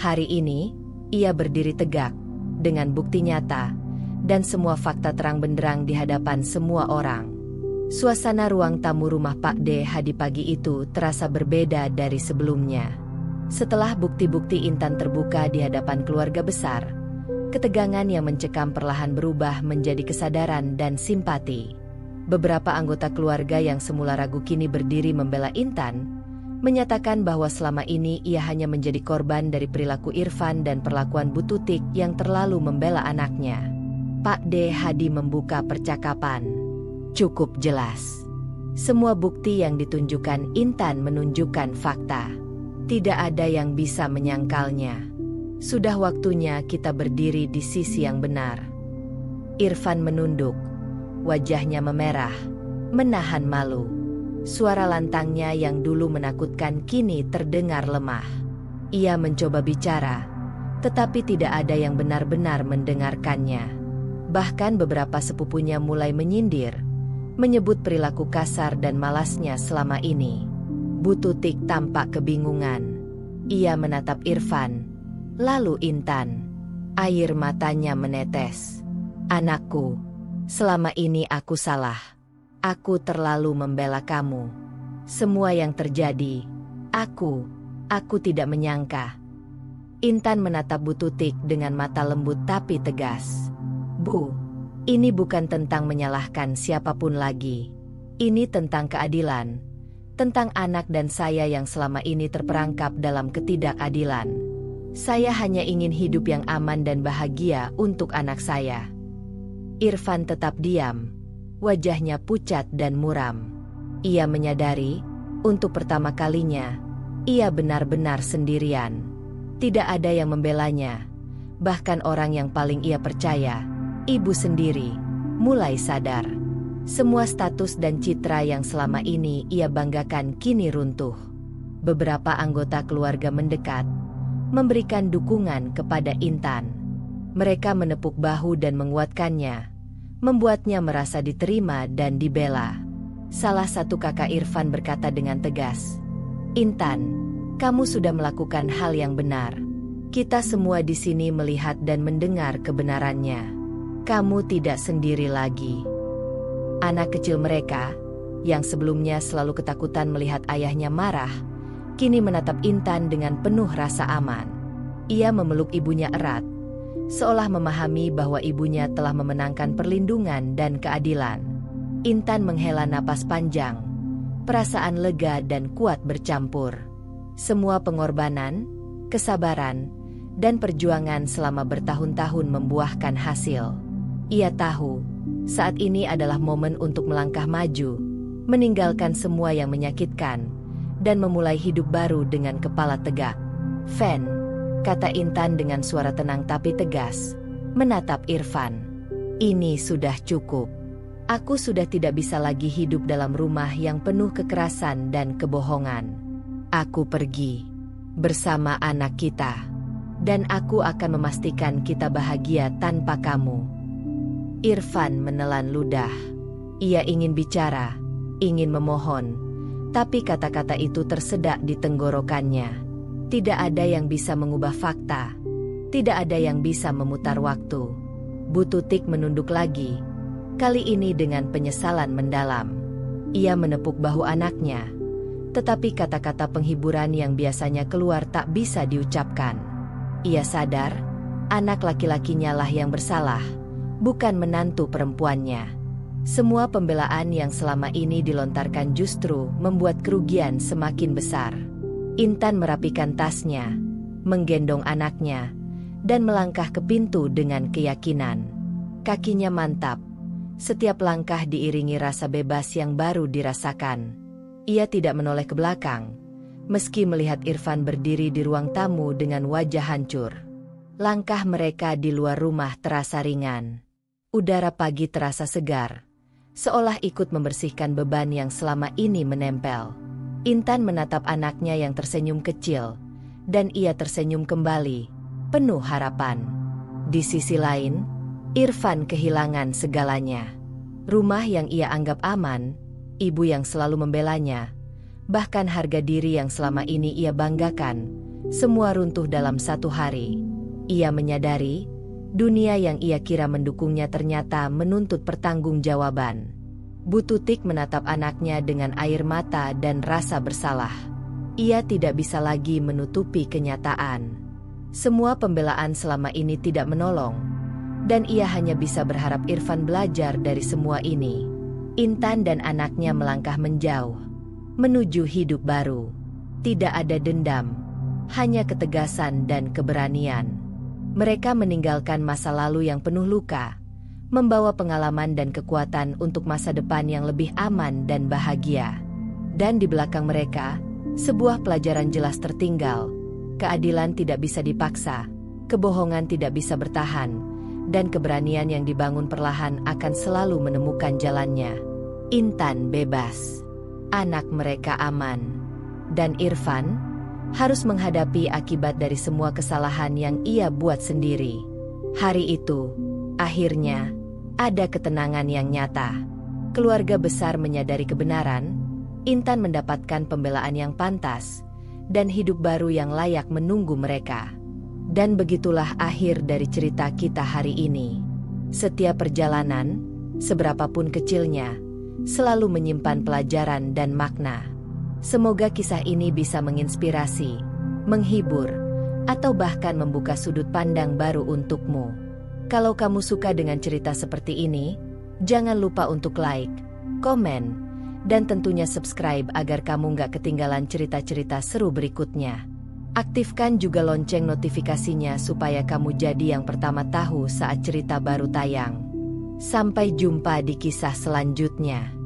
Hari ini, ia berdiri tegak, dengan bukti nyata, dan semua fakta terang benderang di hadapan semua orang. Suasana ruang tamu rumah Pak D. Hadi pagi itu terasa berbeda dari sebelumnya. Setelah bukti-bukti Intan terbuka di hadapan keluarga besar, ketegangan yang mencekam perlahan berubah menjadi kesadaran dan simpati. Beberapa anggota keluarga yang semula ragu kini berdiri membela Intan, menyatakan bahwa selama ini ia hanya menjadi korban dari perilaku Irfan dan perlakuan Bu Tutik yang terlalu membela anaknya. Pak D. Hadi membuka percakapan. Cukup jelas. Semua bukti yang ditunjukkan Intan menunjukkan fakta. Tidak ada yang bisa menyangkalnya. Sudah waktunya kita berdiri di sisi yang benar. Irfan menunduk. Wajahnya memerah, menahan malu. Suara lantangnya yang dulu menakutkan kini terdengar lemah. Ia mencoba bicara, tetapi tidak ada yang benar-benar mendengarkannya. Bahkan beberapa sepupunya mulai menyindir, menyebut perilaku kasar dan malasnya selama ini. Bu Tutik tampak kebingungan. Ia menatap Irfan, lalu Intan. Air matanya menetes. Anakku, selama ini aku salah. Aku terlalu membela kamu. Semua yang terjadi, aku tidak menyangka. Intan menatap Bu Tutik dengan mata lembut tapi tegas. Bu, ini bukan tentang menyalahkan siapapun lagi. Ini tentang keadilan. Tentang anak dan saya yang selama ini terperangkap dalam ketidakadilan. Saya hanya ingin hidup yang aman dan bahagia untuk anak saya. Irfan tetap diam. Wajahnya pucat dan muram. Ia menyadari, untuk pertama kalinya, ia benar-benar sendirian. Tidak ada yang membelanya. Bahkan orang yang paling ia percaya, ibu sendiri, mulai sadar. Semua status dan citra yang selama ini ia banggakan kini runtuh. Beberapa anggota keluarga mendekat, memberikan dukungan kepada Intan. Mereka menepuk bahu dan menguatkannya, membuatnya merasa diterima dan dibela. Salah satu kakak Irfan berkata dengan tegas, "Intan, kamu sudah melakukan hal yang benar. Kita semua di sini melihat dan mendengar kebenarannya. Kamu tidak sendiri lagi." Anak kecil mereka, yang sebelumnya selalu ketakutan melihat ayahnya marah, kini menatap Intan dengan penuh rasa aman. Ia memeluk ibunya erat, seolah memahami bahwa ibunya telah memenangkan perlindungan dan keadilan. Intan menghela napas panjang, perasaan lega dan kuat bercampur. Semua pengorbanan, kesabaran, dan perjuangan selama bertahun-tahun membuahkan hasil. Ia tahu, saat ini adalah momen untuk melangkah maju, meninggalkan semua yang menyakitkan, dan memulai hidup baru dengan kepala tegak. "Fen," kata Intan dengan suara tenang tapi tegas, menatap Irfan. "Ini sudah cukup. Aku sudah tidak bisa lagi hidup dalam rumah yang penuh kekerasan dan kebohongan. Aku pergi bersama anak kita, dan aku akan memastikan kita bahagia tanpa kamu." Irfan menelan ludah. Ia ingin bicara, ingin memohon, tapi kata-kata itu tersedak di tenggorokannya. Tidak ada yang bisa mengubah fakta. Tidak ada yang bisa memutar waktu. Bu Tutik menunduk lagi, kali ini dengan penyesalan mendalam. Ia menepuk bahu anaknya, tetapi kata-kata penghiburan yang biasanya keluar tak bisa diucapkan. Ia sadar, anak laki-lakinya lah yang bersalah, bukan menantu perempuannya. Semua pembelaan yang selama ini dilontarkan justru membuat kerugian semakin besar. Intan merapikan tasnya, menggendong anaknya, dan melangkah ke pintu dengan keyakinan. Kakinya mantap. Setiap langkah diiringi rasa bebas yang baru dirasakan. Ia tidak menoleh ke belakang, meski melihat Irfan berdiri di ruang tamu dengan wajah hancur. Langkah mereka di luar rumah terasa ringan. Udara pagi terasa segar, seolah ikut membersihkan beban yang selama ini menempel. Intan menatap anaknya yang tersenyum kecil, dan ia tersenyum kembali, penuh harapan. Di sisi lain, Irfan kehilangan segalanya. Rumah yang ia anggap aman, ibu yang selalu membelanya, bahkan harga diri yang selama ini ia banggakan, semua runtuh dalam satu hari. Ia menyadari, dunia yang ia kira mendukungnya ternyata menuntut pertanggungjawaban. Bu Tutik menatap anaknya dengan air mata dan rasa bersalah. Ia tidak bisa lagi menutupi kenyataan. Semua pembelaan selama ini tidak menolong, dan ia hanya bisa berharap Irfan belajar dari semua ini. Intan dan anaknya melangkah menjauh, menuju hidup baru. Tidak ada dendam, hanya ketegasan dan keberanian. Mereka meninggalkan masa lalu yang penuh luka, membawa pengalaman dan kekuatan untuk masa depan yang lebih aman dan bahagia. Dan di belakang mereka, sebuah pelajaran jelas tertinggal. Keadilan tidak bisa dipaksa, kebohongan tidak bisa bertahan, dan keberanian yang dibangun perlahan akan selalu menemukan jalannya. Intan bebas, anak mereka aman, dan Irfan harus menghadapi akibat dari semua kesalahan yang ia buat sendiri. Hari itu, akhirnya, ada ketenangan yang nyata. Keluarga besar menyadari kebenaran, Intan mendapatkan pembelaan yang pantas, dan hidup baru yang layak menunggu mereka. Dan begitulah akhir dari cerita kita hari ini. Setiap perjalanan, seberapapun kecilnya, selalu menyimpan pelajaran dan makna. Semoga kisah ini bisa menginspirasi, menghibur, atau bahkan membuka sudut pandang baru untukmu. Kalau kamu suka dengan cerita seperti ini, jangan lupa untuk like, komen, dan tentunya subscribe agar kamu nggak ketinggalan cerita-cerita seru berikutnya. Aktifkan juga lonceng notifikasinya supaya kamu jadi yang pertama tahu saat cerita baru tayang. Sampai jumpa di kisah selanjutnya.